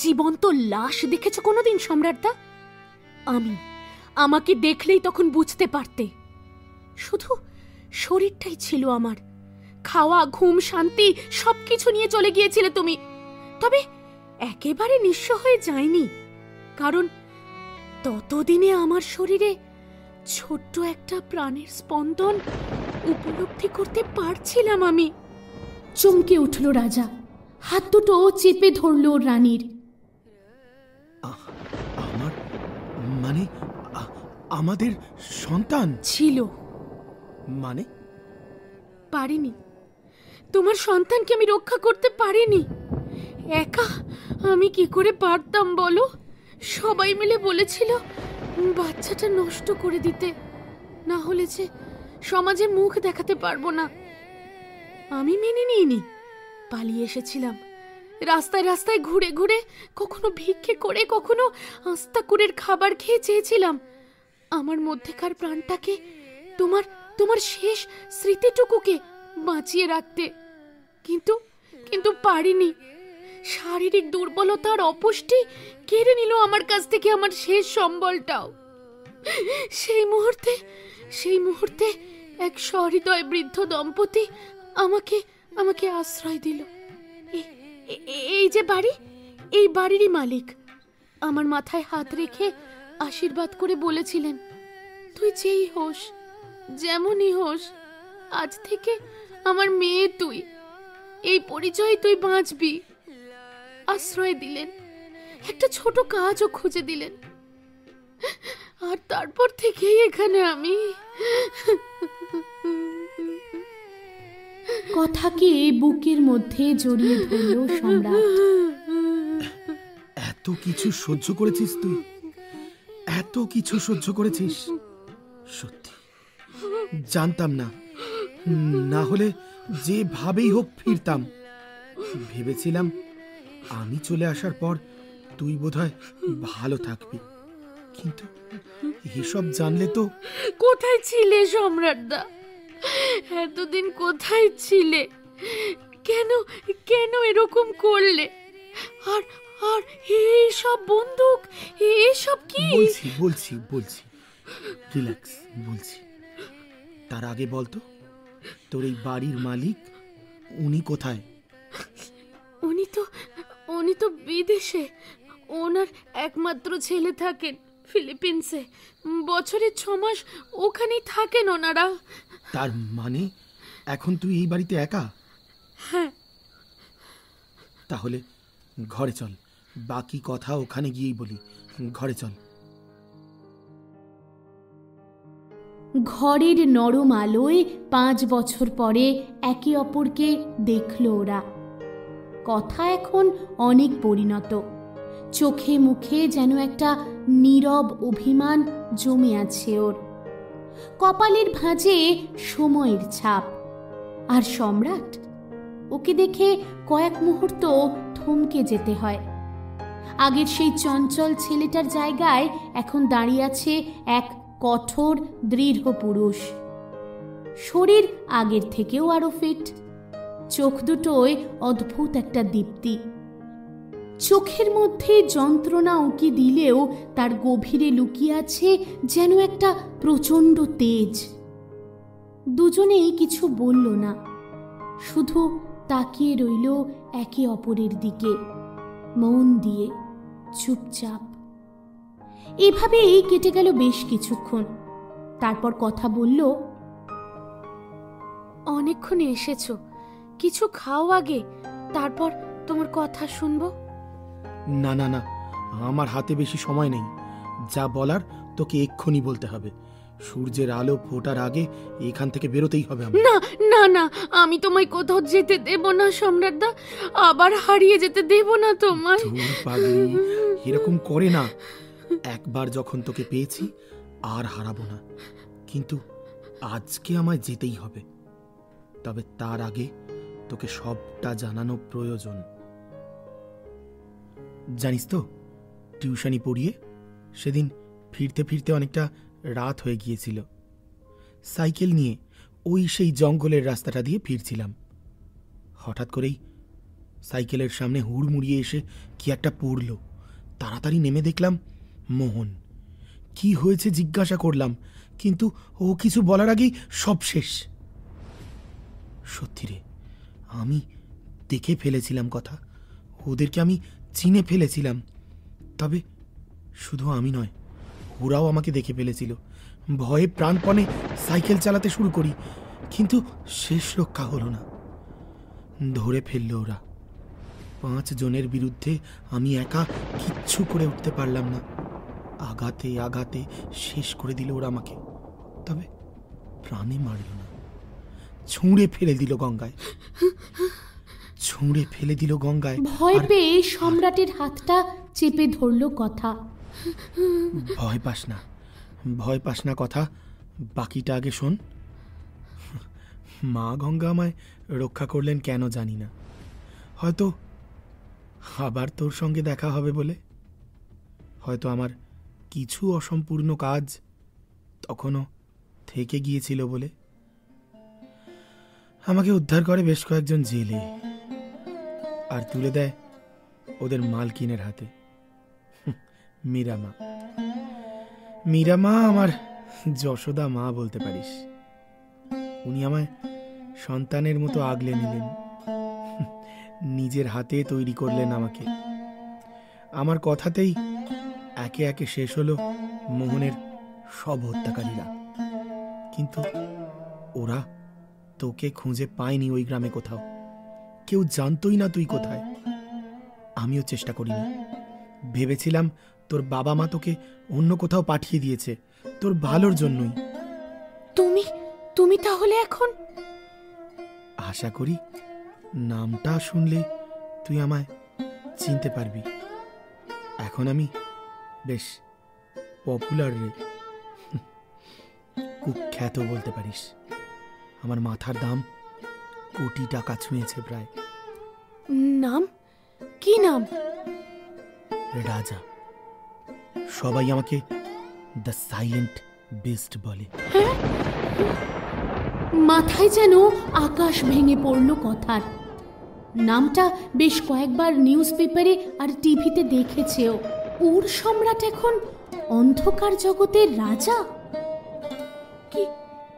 জীবন্ত লাশ দেখেছো কোনোদিন সম্রাটদা? আমাকে দেখলেই তখন বুঝতে পারতে। শুধু শরীরটাই ছিল আমার, খাওয়া, ঘুম, শান্তি সবকিছু নিয়ে চলে গিয়েছিলে তুমি। তবে একেবারে নিঃস্ব হয়ে যায়নি, কারণ ততদিনে আমার শরীরে ছোট্ট একটা প্রাণের স্পন্দন উপলব্ধি করতে পারছিলাম আমি। চমকে উঠল রাজা, হাত দুটো চেপে ধরল রানীর। আমাদের সন্তান ছিল। মানে? পারিনি, তোমার সন্তানকে আমি রক্ষা করতে পারিনি। একা আমি কি করে পারতাম বলো? সবাই মিলে বলেছিল বাচ্চাটা নষ্ট করে দিতে, না হলে যে সমাজে মুখ দেখাতে পারবো না। আমি মেনে নিইনি, পালিয়ে এসেছিলাম। রাস্তায় রাস্তায় ঘুরে ঘুরে, কখনো ভিক্ষে করে, কখনো আস্তাকুরের খাবার খেয়ে চেয়েছিলাম আমার মধ্যেকার প্রাণটাকে, তোমার শেষ স্মৃতিটুকুকে বাঁচিয়ে রাখতে। কিন্তু পারিনি। শারীরিক দুর্বলতা আর অপুষ্টি কেড়ে নিল আমার কাছ থেকে আমার শেষ সম্বলটাও। সেই মুহূর্তে এক সহৃদয় বৃদ্ধ দম্পতি আমাকে আশ্রয় দিল। এই যে বাড়ি, এই বাড়িরই মালিক আমার মাথায় হাত রেখে আশীর্বাদ করে বলেছিলেন, তুই যেই হোস, যেমনই হোস, আজ থেকে আমার মেয়ে তুই, এই পরিচয় তুই বাঁচবি। আশ্রয় দিলেন, একটা ছোট কাজও খুঁজে দিলেন, আর তারপর থেকেই এখানে আমি। কথাকে বুকের মধ্যে জড়িয়ে ধরল সম্রাট। এত কিছু সহ্য করেছিস তুই, এত কিছু সহ্য করেছিস? সত্যি জানতাম না, না হলে যেভাবেই হোক ফিরতাম। ভেবেছিলাম আমি চলে আসার পর তুই বোধহয় ভালো থাকবি, কিন্তু এসব জানলে তো। কোথায় ছিলে সম্রাটদা? এতদিন কোথায় ছিলে? কেন এরকম করলে? আর এইসব বন্দুক, এইসব কি? বলছি রিল্যাক্স, বলছি। তার আগে বলতো, তোর এই বাড়ির মালিক উনি কোথায়? উনি তো বিদেশে। ওনার একমাত্র ছেলে থাকেন ফিলিপিন্সে। বছরে 6 মাস ওখানেই থাকেন ওনারা। তার মানে এখন তুই এই বাড়িতে একা? হ্যাঁ। তাহলে ঘরে চল, বাকি কথা ওখানে গিয়েই বলি। ঘরে চল। ঘরের নরম আলোয় 5 বছর পরে একে অপরকে দেখল ওরা। কথা এখন অনেক পরিণত। চোখে মুখে যেন একটা নীরব অভিমান জমে আছে ওর। কপালের ভাঁজে সময়ের ছাপ। আর সম্রাট, ওকে দেখে কয়েক মুহূর্ত থমকে যেতে হয়। আগের সেই চঞ্চল ছেলেটার জায়গায় এখন দাঁড়িয়ে আছে এক কঠোর দৃঢ় পুরুষ। শরীর আগের থেকেও আরো ফিট। চোখ দুটোয় অদ্ভুত একটা দীপ্তি। চোখের মধ্যে যন্ত্রণা উকি দিলেও তার গভীরে লুকিয়ে আছে যেন একটা প্রচণ্ড তেজ। দুজনেই কিছু বলল না, শুধু তাকিয়ে রইল একে অপরের দিকে, মন দিয়ে, চুপচাপ। এভাবেই কেটে গেল বেশ কিছুক্ষণ। তারপর কথা বলল, অনেকক্ষণ এসেছো, কিছু খাও আগে, তারপর তোমার কথা শুনবো। না না না, আমার হাতে বেশি সময় নেই। যা বলার তোকে এক্ষুনি বলতে হবে। সূর্যের আলো ফোটার আগে এখান থেকে বেরোতেই হবে। না না না, আমি তোমায় কোথাও যেতে দেব না সম্রাটদা। আবার হারিয়ে যেতে দেব না তোমায়। এরকম করে না। একবার যখন তোকে পেয়েছি আর হারাবো না। কিন্তু আজকে আমায় যেতেই হবে। তবে তার আগে তোকে সবটা জানানো প্রয়োজন। জানিস তো, টিউশনি পড়িয়ে সেদিন ফিরতে ফিরতে অনেকটা রাত হয়ে গিয়েছিল। সাইকেল নিয়ে ওই সেই জঙ্গলের রাস্তাটা দিয়ে ফিরছিলাম। হঠাৎ করেই সাইকেলের সামনে হুড়মুড়িয়ে এসে কি একটা পড়ল। তাড়াতাড়ি নেমে দেখলাম মোহন। কি হয়েছে জিজ্ঞাসা করলাম, কিন্তু ও কিছু বলার আগেই সব শেষ। সত্যি রে, আমি দেখে ফেলেছিলাম কথা। ওদেরকে আমি চিনে ফেলেছিলাম। তবে শুধু আমি নয়, ওরাও আমাকে দেখে ফেলেছিল। ভয়ে প্রাণপণে সাইকেল চালাতে শুরু করি, কিন্তু শেষ রক্ষা হলো না। ধরে ফেলল ওরা। 5 জনের বিরুদ্ধে আমি একা কিচ্ছু করে উঠতে পারলাম না। আঘাতে আঘাতে শেষ করে দিল ওরা আমাকে। তবে প্রাণে মারল না, ছুঁড়ে ফেলে দিল গঙ্গায়। ভয় পেয়ে সম্রাটের হাতটা চেপে ধরল কথা। ভয় পাস না কথা, বাকিটা আগে শোন। মা গঙ্গা আমায় রক্ষা করলেন কেন জানি না। হয়তো আবার তোর সঙ্গে দেখা হবে বলে, হয়তো আমার কিছু অসম্পূর্ণ কাজ তখনও থেকে গিয়েছিল বলে। আমাকে উদ্ধার করে বেশ কয়েকজন জেলে, আর তুলে দেয় ওদের মালকিনের হাতে। মীরা মা আমার যশোদা মা বলতে পারিস। উনি আমায় সন্তানের মতো আগলে নিলেন, নিজের হাতে তৈরি করলেন আমাকে। আমার কথাতেই একে একে শেষ হলো মোহনের সব হত্যাকারীরা। কিন্তু ওরা তোকে খুঁজে পায়নি ওই গ্রামে কোথাও। কেউ জানতই না তুই কোথায়। আমিও চেষ্টা করিনি। ভেবেছিলাম তোর বাবা মা তোকে অন্য কোথাও পাঠিয়ে দিয়েছে, তোর ভালোর জন্যই। তুমি তাহলে এখন? আশা করি নামটা শুনলে তুই আমায় চিনতে পারবি। এখন আমি বেশ পপুলার রে, কুখ্যাত বলতে পারিস। আমার মাথার দাম কোটি টাকা ছুঁয়েছে প্রায়। নাম কি? নাম রাজা। সবাই আমাকে দ্য সাইলেন্ট বিস্ট বলে। মাথায় যেন আকাশ ভেঙে পড়ল কথার। নামটা বেশ কয়েকবার নিউজ পেপারে আর টিভিতে দেখেছেও। ওর সম্রাট এখন অন্ধকার জগতের রাজা।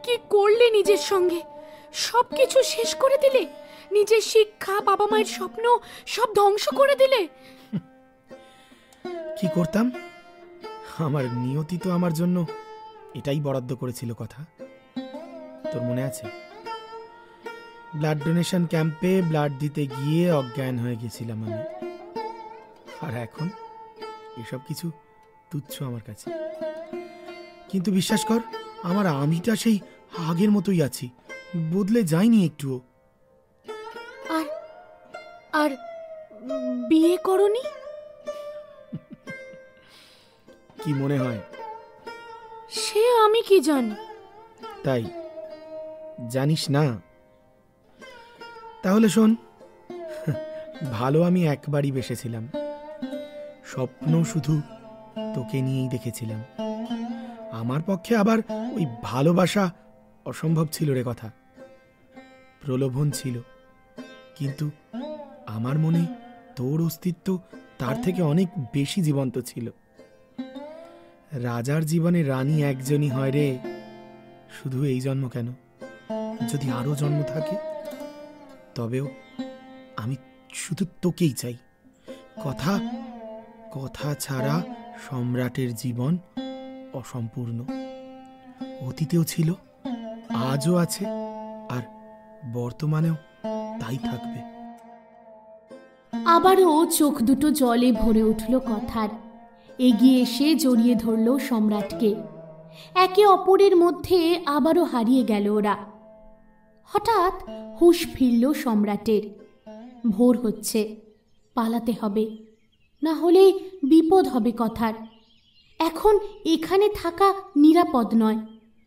কি করলে নিজের সঙ্গে? সবকিছু শেষ করে দিলে, নিজের শিক্ষা, বাবা মায়ের স্বপ্ন সব ধ্বংস করে দিলে। কি করতাম? আমার নিয়তি তো আমার জন্য এটাই বরাদ্দ করেছিল কথা। তোর মনে আছে? ব্লাড ডোনেশন ক্যাম্পে ব্লাড দিতে গিয়ে অজ্ঞান হয়ে গেছিলাম আমি। আর এখন এসব কিছু তুচ্ছ আমার কাছে। কিন্তু বিশ্বাস কর, আমার আমিটা সেই আগের মতোই আছি, বদলে যায়নি একটুও। আর আর বিয়ে করনি? কি মনে হয়? সে আমি কি জানি। তাই জানিস না? তাহলে শোন, ভালো আমি একবারই বেসেছিলাম। স্বপ্ন শুধু তোকে নিয়েই দেখেছিলাম। আমার পক্ষে আবার ওই ভালোবাসা অসম্ভব ছিল রে কথা। প্রলোভন ছিল, কিন্তু আমার মনে তোর অস্তিত্ব তার থেকে অনেক বেশি জীবন্ত ছিল। রাজার জীবনে রানী একজনই হয় রে, শুধু এই জন্ম কেন, যদি আরো জন্ম থাকে তবেও আমি শুধু তোকেই চাই। কথা কথা ছাড়া সম্রাটের জীবন অসম্পূর্ণ। অতীতেও ছিল, আজও আছে, আর বর্তমানেও তাই থাকবে। আবারও চোখ দুটো জলে ভরে উঠল কথার। এগিয়ে এসে জড়িয়ে ধরল সম্রাটকে। একে অপরের মধ্যে আবারও হারিয়ে গেল ওরা। হঠাৎ হুঁশ ফিরল সম্রাটের। ভোর হচ্ছে, পালাতে হবে, না হলে বিপদ হবে কথার। এখন এখানে থাকা নিরাপদ নয়,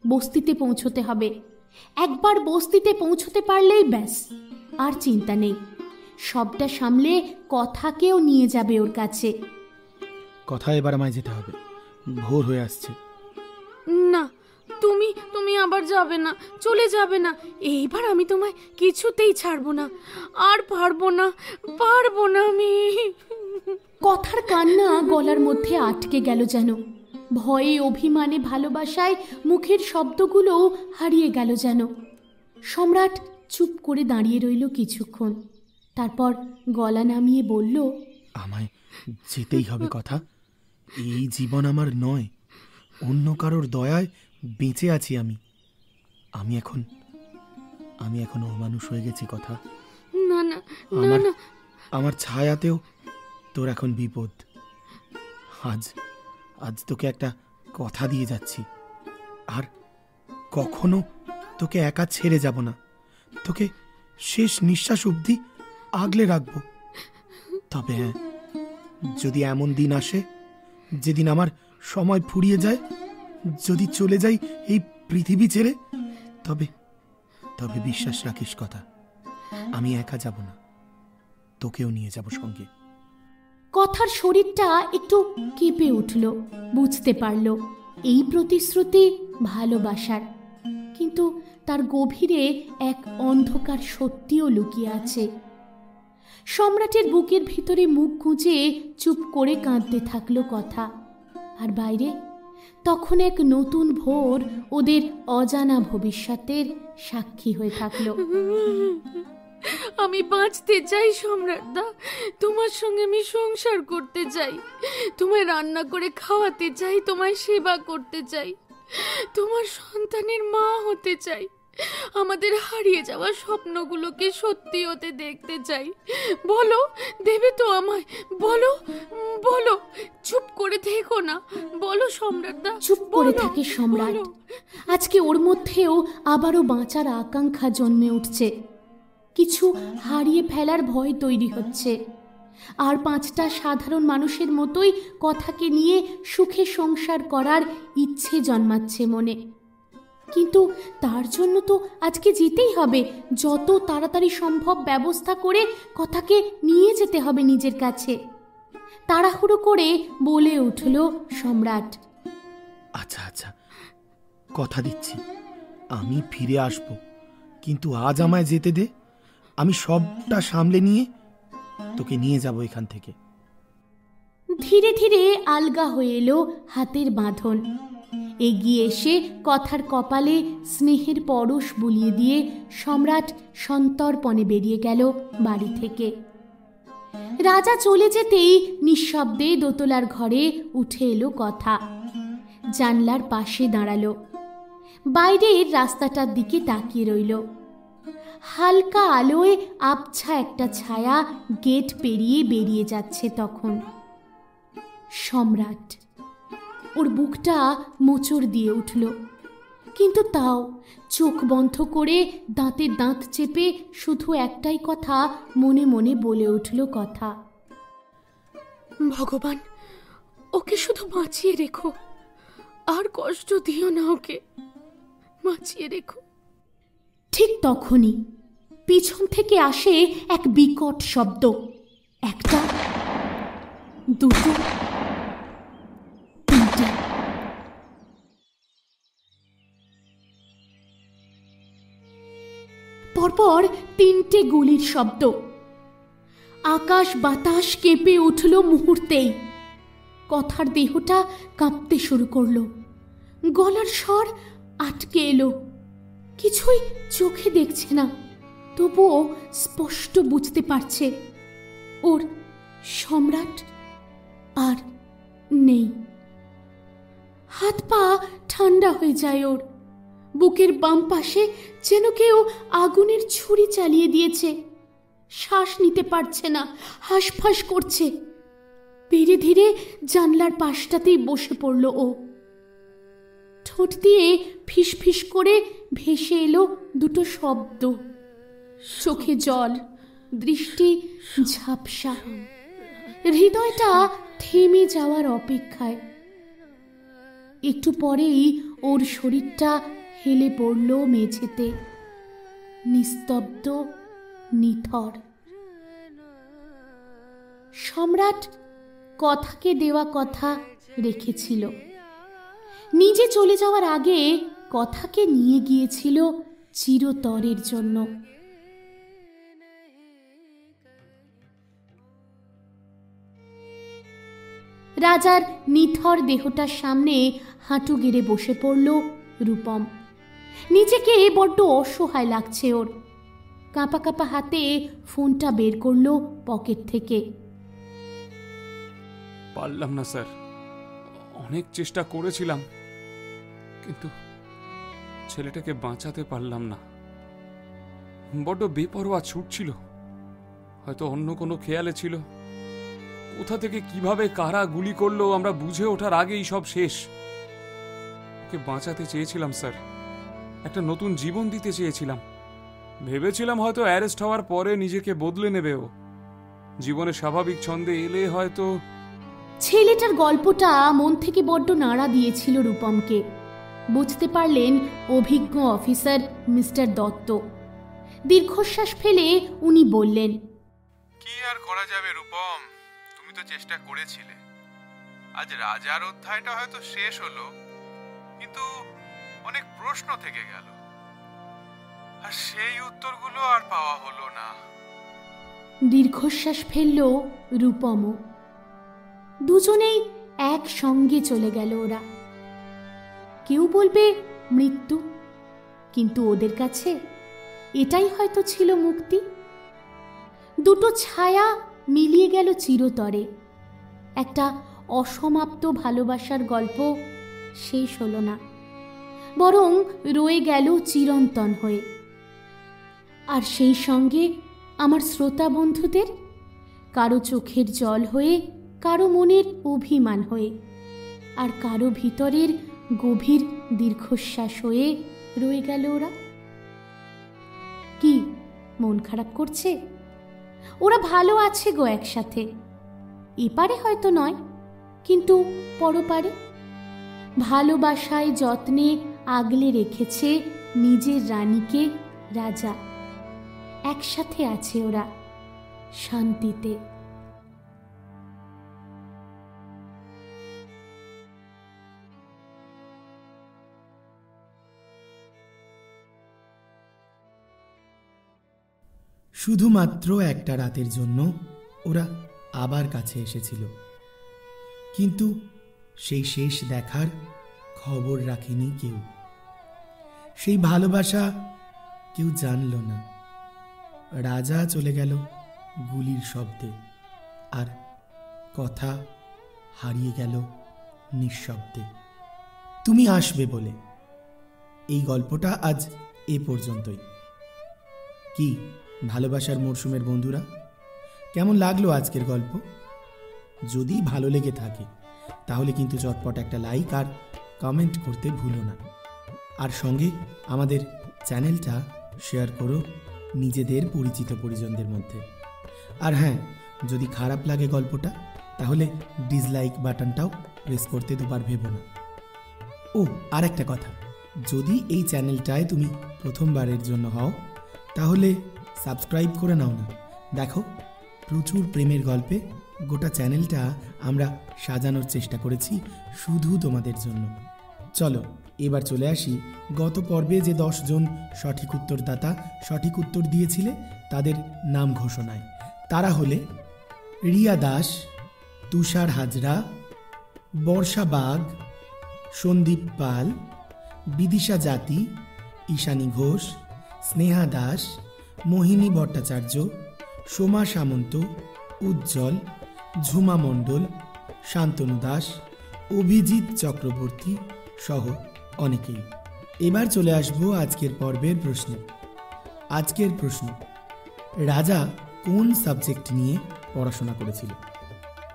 বস্তিতে পৌঁছতে হবে। একবার বস্তিতে পৌঁছতে পারলেই ব্যাস, আর চিন্তা নেই। সবটা সামলে কথাকেও নিয়ে যাবে ওর কাছে। কথা এবার আমায় যেতে হবে, ভোর হয়ে আসছে। না, তুমি তুমি আবার যাবে না, চলে যাবে না। এইবার আমি তোমায় কিছুতেই ছাড়বো না, আর পারবো না আমি। কথার কান্না গলার মধ্যে আটকে গেল যেন। ভয়ে, অভিমানে, ভালোবাসায় মুখের শব্দগুলো হারিয়ে গেল যেন। সম্রাট চুপ করে দাঁড়িয়ে রইল কিছুক্ষণ, তারপর গলা নামিয়ে বলল, আমায় যেতেই হবে কথা। এই জীবন আমার নয়, অন্য কারোর দয়ায় বেঁচে আছি আমি। আমি এখন অমানুষ হয়ে গেছি কথা। না না না, আমার ছায়াতেও তোর এখন বিপদ। আজ তোকে একটা কথা দিয়ে যাচ্ছি, আর কখনো তোকে একা ছেড়ে যাব না। তোকে শেষ নিঃশ্বাস অবধি আগলে রাখবো। তবে হ্যাঁ, যদি এমন দিন আসে যেদিন আমার সময় ফুরিয়ে যায়, যদি চলে যাই এই পৃথিবী ছেড়ে, তবে বিশ্বাস রাখিস কথা, আমি একা যাব না, তোকেও নিয়ে যাব সঙ্গে। কথার শরীরটা একটু কেঁপে উঠল। বুঝতে পারল এই প্রতিশ্রুতি ভালোবাসার, কিন্তু তার গভীরে এক অন্ধকার সত্যিও লুকিয়ে আছে। সম্রাটের বুকের ভিতরে মুখ গুঁজে চুপ করে কাঁদতে থাকলো কথা। আর বাইরে তখন এক নতুন ভোর ওদের অজানা ভবিষ্যতের সাক্ষী হয়ে থাকলো। আমি বাঁচতে চাই সম্রাটদা, তোমার সঙ্গে আমি সংসার করতে চাই, তোমায় রান্না করে খাওয়াতে চাই, তোমায় সেবা করতে চাই, তোমার সন্তানের মা হতে চাই, আমাদের হারিয়ে যাওয়া স্বপ্নগুলোকে সত্যি হতে দেখতে চাই। বলো, দেবে তো আমায়? বলো বলো, চুপ করে থেকো না, বলো সম্রাটদা। চুপ করে থাকে সম্রাট। আজকে ওর মধ্যেও আবারও বাঁচার আকাঙ্ক্ষা জন্মে উঠছে। কিছু হারিয়ে ফেলার ভয় তৈরি হচ্ছে। আর 5টা সাধারণ মানুষের মতোই কথাকে নিয়ে সুখে সংসার করার ইচ্ছে জন্মাচ্ছে মনে। কিন্তু তার জন্য তো আজকে যেতেই হবে। যত তাড়াতাড়ি সম্ভব ব্যবস্থা করে কথাকে নিয়ে যেতে হবে নিজের কাছে। তাড়াহুড়ো করে বলে উঠল সম্রাট, আচ্ছা, কথা দিচ্ছি আমি ফিরে আসব, কিন্তু আজ আমায় যেতে দে। আমি সবটা সামলে নিয়ে তোকে নিয়ে যাব এখান থেকে। ধীরে ধীরে আলগা হয়ে এলো হাতের বাঁধন। এগিয়ে এসে কথার কপালে স্নেহের পরশ বুলিয়ে দিয়ে সম্রাট সন্তর্পণে বেরিয়ে গেল বাড়ি থেকে। রাজা চলে যেতেই নিঃশব্দে দোতলার ঘরে উঠে এলো কথা। জানলার পাশে দাঁড়ালো, বাইরের রাস্তাটার দিকে তাকিয়ে রইল। হালকা আলোয় আবছা একটা ছায়া গেট পেরিয়ে বেরিয়ে যাচ্ছে তখন। সম্রাট। ওর বুকটা মোচড় দিয়ে উঠল, কিন্তু তাও চোখ বন্ধ করে দাঁতে দাঁত চেপে শুধু একটাই কথা মনে মনে বলে উঠল কথা, ভগবান, ওকে শুধু বাঁচিয়ে রেখো, আর কষ্ট দিও না, ওকে বাঁচিয়ে রেখো। ঠিক তখনই পিছন থেকে আসে এক বিকট শব্দ। একটা, দুটো, তিনটে। পরপর তিনটে গুলির শব্দ। আকাশ বাতাস কেঁপে উঠল মুহূর্তেই। কথার দেহটা কাঁপতে শুরু করল, গলার স্বর আটকে এলো। কিছুই চোখে দেখছে না, তবুও স্পষ্ট বুঝতে পারছে ওর সম্রাট আর নেই। হাত পা ঠান্ডা হয়ে যায় ওর। বুকের বাম পাশে যেন কেউ আগুনের ছুরি চালিয়ে দিয়েছে। শ্বাস নিতে পারছে না, হাঁসফাঁস করছে। ধীরে ধীরে জানলার পাশটাতেই বসে পড়ল ও। ঠোঁট দিয়ে ফিসফিস করে ভেসে এলো দুটো শব্দ। চোখে জল, দৃষ্টি ঝাপসা, হৃদয়টা থেমে যাওয়ার অপেক্ষায়। একটু পরেই ওর শরীরটা হেলে পড়ল মেঝেতে, নিস্তব্ধ, নিথর। সম্রাট কথাকে দেওয়া কথা রেখেছিল। নিজে চলে যাওয়ার আগে কথাকে নিয়ে গিয়েছিল চিরতরের জন্য। রাজার নিথর দেহটার সামনে হাঁটু গেড়ে বসে পড়ল রূপম। নিজেকে বড্ড অসহায় লাগছে ওর। কাঁপা কাঁপা হাতে ফোনটা বের করলো পকেট থেকে। পারলাম না স্যার, অনেক চেষ্টা করেছিলাম, কিন্তু ছেলেটাকে বাঁচাতে পারলাম না। বড্ড বেপরোয়া ছুটছিল, হয়তো অন্য কোনো খেয়ালে ছিল। কোথা থেকে কিভাবে কারা গুলি করলো আমরা বুঝে ওঠার আগেই সব শেষ। ওকে বাঁচাতে চেয়েছিলাম স্যার, একটা নতুন জীবন দিতে চেয়েছিলাম। ভেবেছিলাম হয়তো অ্যারেস্ট হওয়ার পরে নিজেকে বদলে নেবে ও, জীবনে স্বাভাবিক ছন্দে এলে হয়তো। ছেলেটার গল্পটা মন থেকে বড্ড নাড়া দিয়েছিল রূপমকে। বুঝতে পারলেন অভিজ্ঞ অফিসার মিস্টার দত্ত। দীর্ঘশ্বাস ফেলে উনি বললেন, কি আর করা যাবে রূপম, তুমি তো চেষ্টা করেছিলে। আজ রাজার অধ্যায়টা হয়তো শেষ হলো, কিন্তু অনেক প্রশ্ন থেকে গেল, আর সেই উত্তরগুলো আর পাওয়া হলো না। দীর্ঘশ্বাস ফেলল রূপমও। দুজনেই একসঙ্গে চলে গেল ওরা। কেউ বলবে মৃত্যু, কিন্তু ওদের কাছে এটাই হয়তো ছিল মুক্তি। দুটো ছায়া মিলিয়ে গেল চিরতরে। একটা অসমাপ্ত ভালোবাসার গল্প শেষ হলো না, বরং রয়ে গেল চিরন্তন হয়ে। আর সেই সঙ্গে আমার শ্রোতা বন্ধুদের, কারো চোখের জল হয়ে, কারো মনের অভিমান হয়ে, আর কারো ভিতরের গভীর দীর্ঘশ্বাস হয়ে রয়ে গেল ওরা। কি মন খারাপ করছে? ওরা ভালো আছে গো একসাথে। এপারে হয়তো নয়, কিন্তু পরপারে ভালোবাসায় যত্নে আগলে রেখেছে নিজের রানীকে রাজা। একসাথে আছে ওরা শান্তিতে। শুধুমাত্র একটা রাতের জন্য ওরা আবার কাছে এসেছিল, কিন্তু সেই শেষ দেখার খবর রাখেনি কেউ। সেই ভালোবাসা কেউ জানল না। রাজা চলে গেল গুলির শব্দে, আর কথা হারিয়ে গেল নিঃশব্দে। তুমি আসবে বলে এই গল্পটা আজ এ পর্যন্তই। কি ভালোবাসার মরশুমের বন্ধুরা, কেমন লাগলো আজকের গল্প? যদি ভালো লেগে থাকে তাহলে কিন্তু চটপট একটা লাইক আর কমেন্ট করতে ভুলো না। আর সঙ্গে আমাদের চ্যানেলটা শেয়ার করো নিজেদের পরিচিত পরিজনদের মধ্যে। আর হ্যাঁ, যদি খারাপ লাগে গল্পটা তাহলে ডিসলাইক বাটনটাও প্রেস করতে দুবার ভেবো না। ও আর একটা কথা, যদি এই চ্যানেলটায় তুমি প্রথমবারের জন্য হও তাহলে সাবস্ক্রাইব করে নাও না। দেখো, প্রচুর প্রেমের গল্পে গোটা চ্যানেলটা আমরা সাজানোর চেষ্টা করেছি শুধু তোমাদের জন্য। চলো এবার চলে আসি গত পর্বে যে 10 জন সঠিক উত্তরদাতা সঠিক উত্তর দিয়েছিলে তাদের নাম ঘোষণায়। তারা হলে রিয়া দাস, তুষার হাজরা, বর্ষা বাগ, সন্দীপ পাল, বিদিশা জাতি, ঈশানী ঘোষ, স্নেহা দাস, মোহিনী ভট্টাচার্য, সোমা সামন্ত, উজ্জ্বল, ঝুমা মণ্ডল, শান্তনু দাস, অভিজিৎ চক্রবর্তী সহ অনেকেই। এবার চলে আসবো আজকের পর্বের প্রশ্নে। আজকের প্রশ্ন, রাজা কোন সাবজেক্ট নিয়ে পড়াশোনা করেছিল?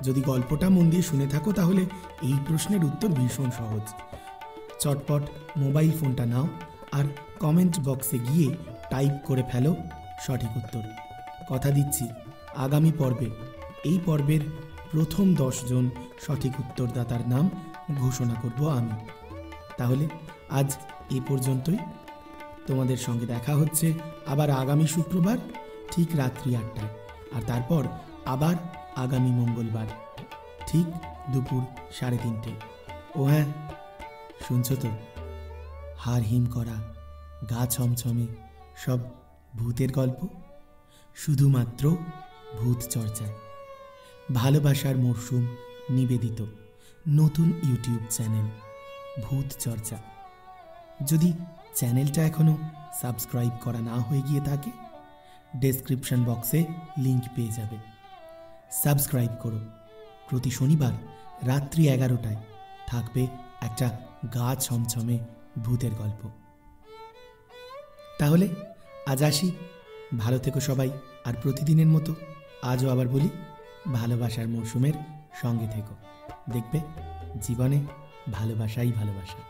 যদি গল্পটা মন দিয়ে শুনে থাকো তাহলে এই প্রশ্নের উত্তর ভীষণ সহজ। চটপট মোবাইল ফোনটা নাও আর কমেন্ট বক্সে গিয়ে টাইপ করে ফেলো সঠিক উত্তর। কথা দিচ্ছি, আগামী পর্বে এই পর্বের প্রথম 10 জন সঠিক উত্তরদাতার নাম ঘোষণা করব আমি। তাহলে আজ এ পর্যন্তই। তোমাদের সঙ্গে দেখা হচ্ছে আবার আগামী শুক্রবার ঠিক রাত্রি 8টায়, আর তারপর আবার আগামী মঙ্গলবার ঠিক দুপুর 3:30। ও হ্যাঁ, শুনছো তো? হাড় হিম করা, গা ছমছমে সব ভূতের গল্প শুধুমাত্র ভূত চর্চায়। ভালোবাসার মরশুম নিবেদিত নতুন ইউটিউব চ্যানেল ভূত চর্চা। যদি চ্যানেলটা এখনো সাবস্ক্রাইব করা না হয়ে গিয়ে থাকে, ডেসক্রিপশন বক্সে লিংক পেয়ে যাবে। সাবস্ক্রাইব করো। প্রতি শনিবার রাত্রি 11টায় থাকবে একটা গা ছমছমে ভূতের গল্প। তাহলে আজ আসি, ভালো থেকো সবাই। আর প্রতিদিনের মতো আজও আবার বলি, ভালোবাসার মরশুমের সঙ্গে থেকো, দেখবে জীবনে ভালোবাসাই ভালোবাসা।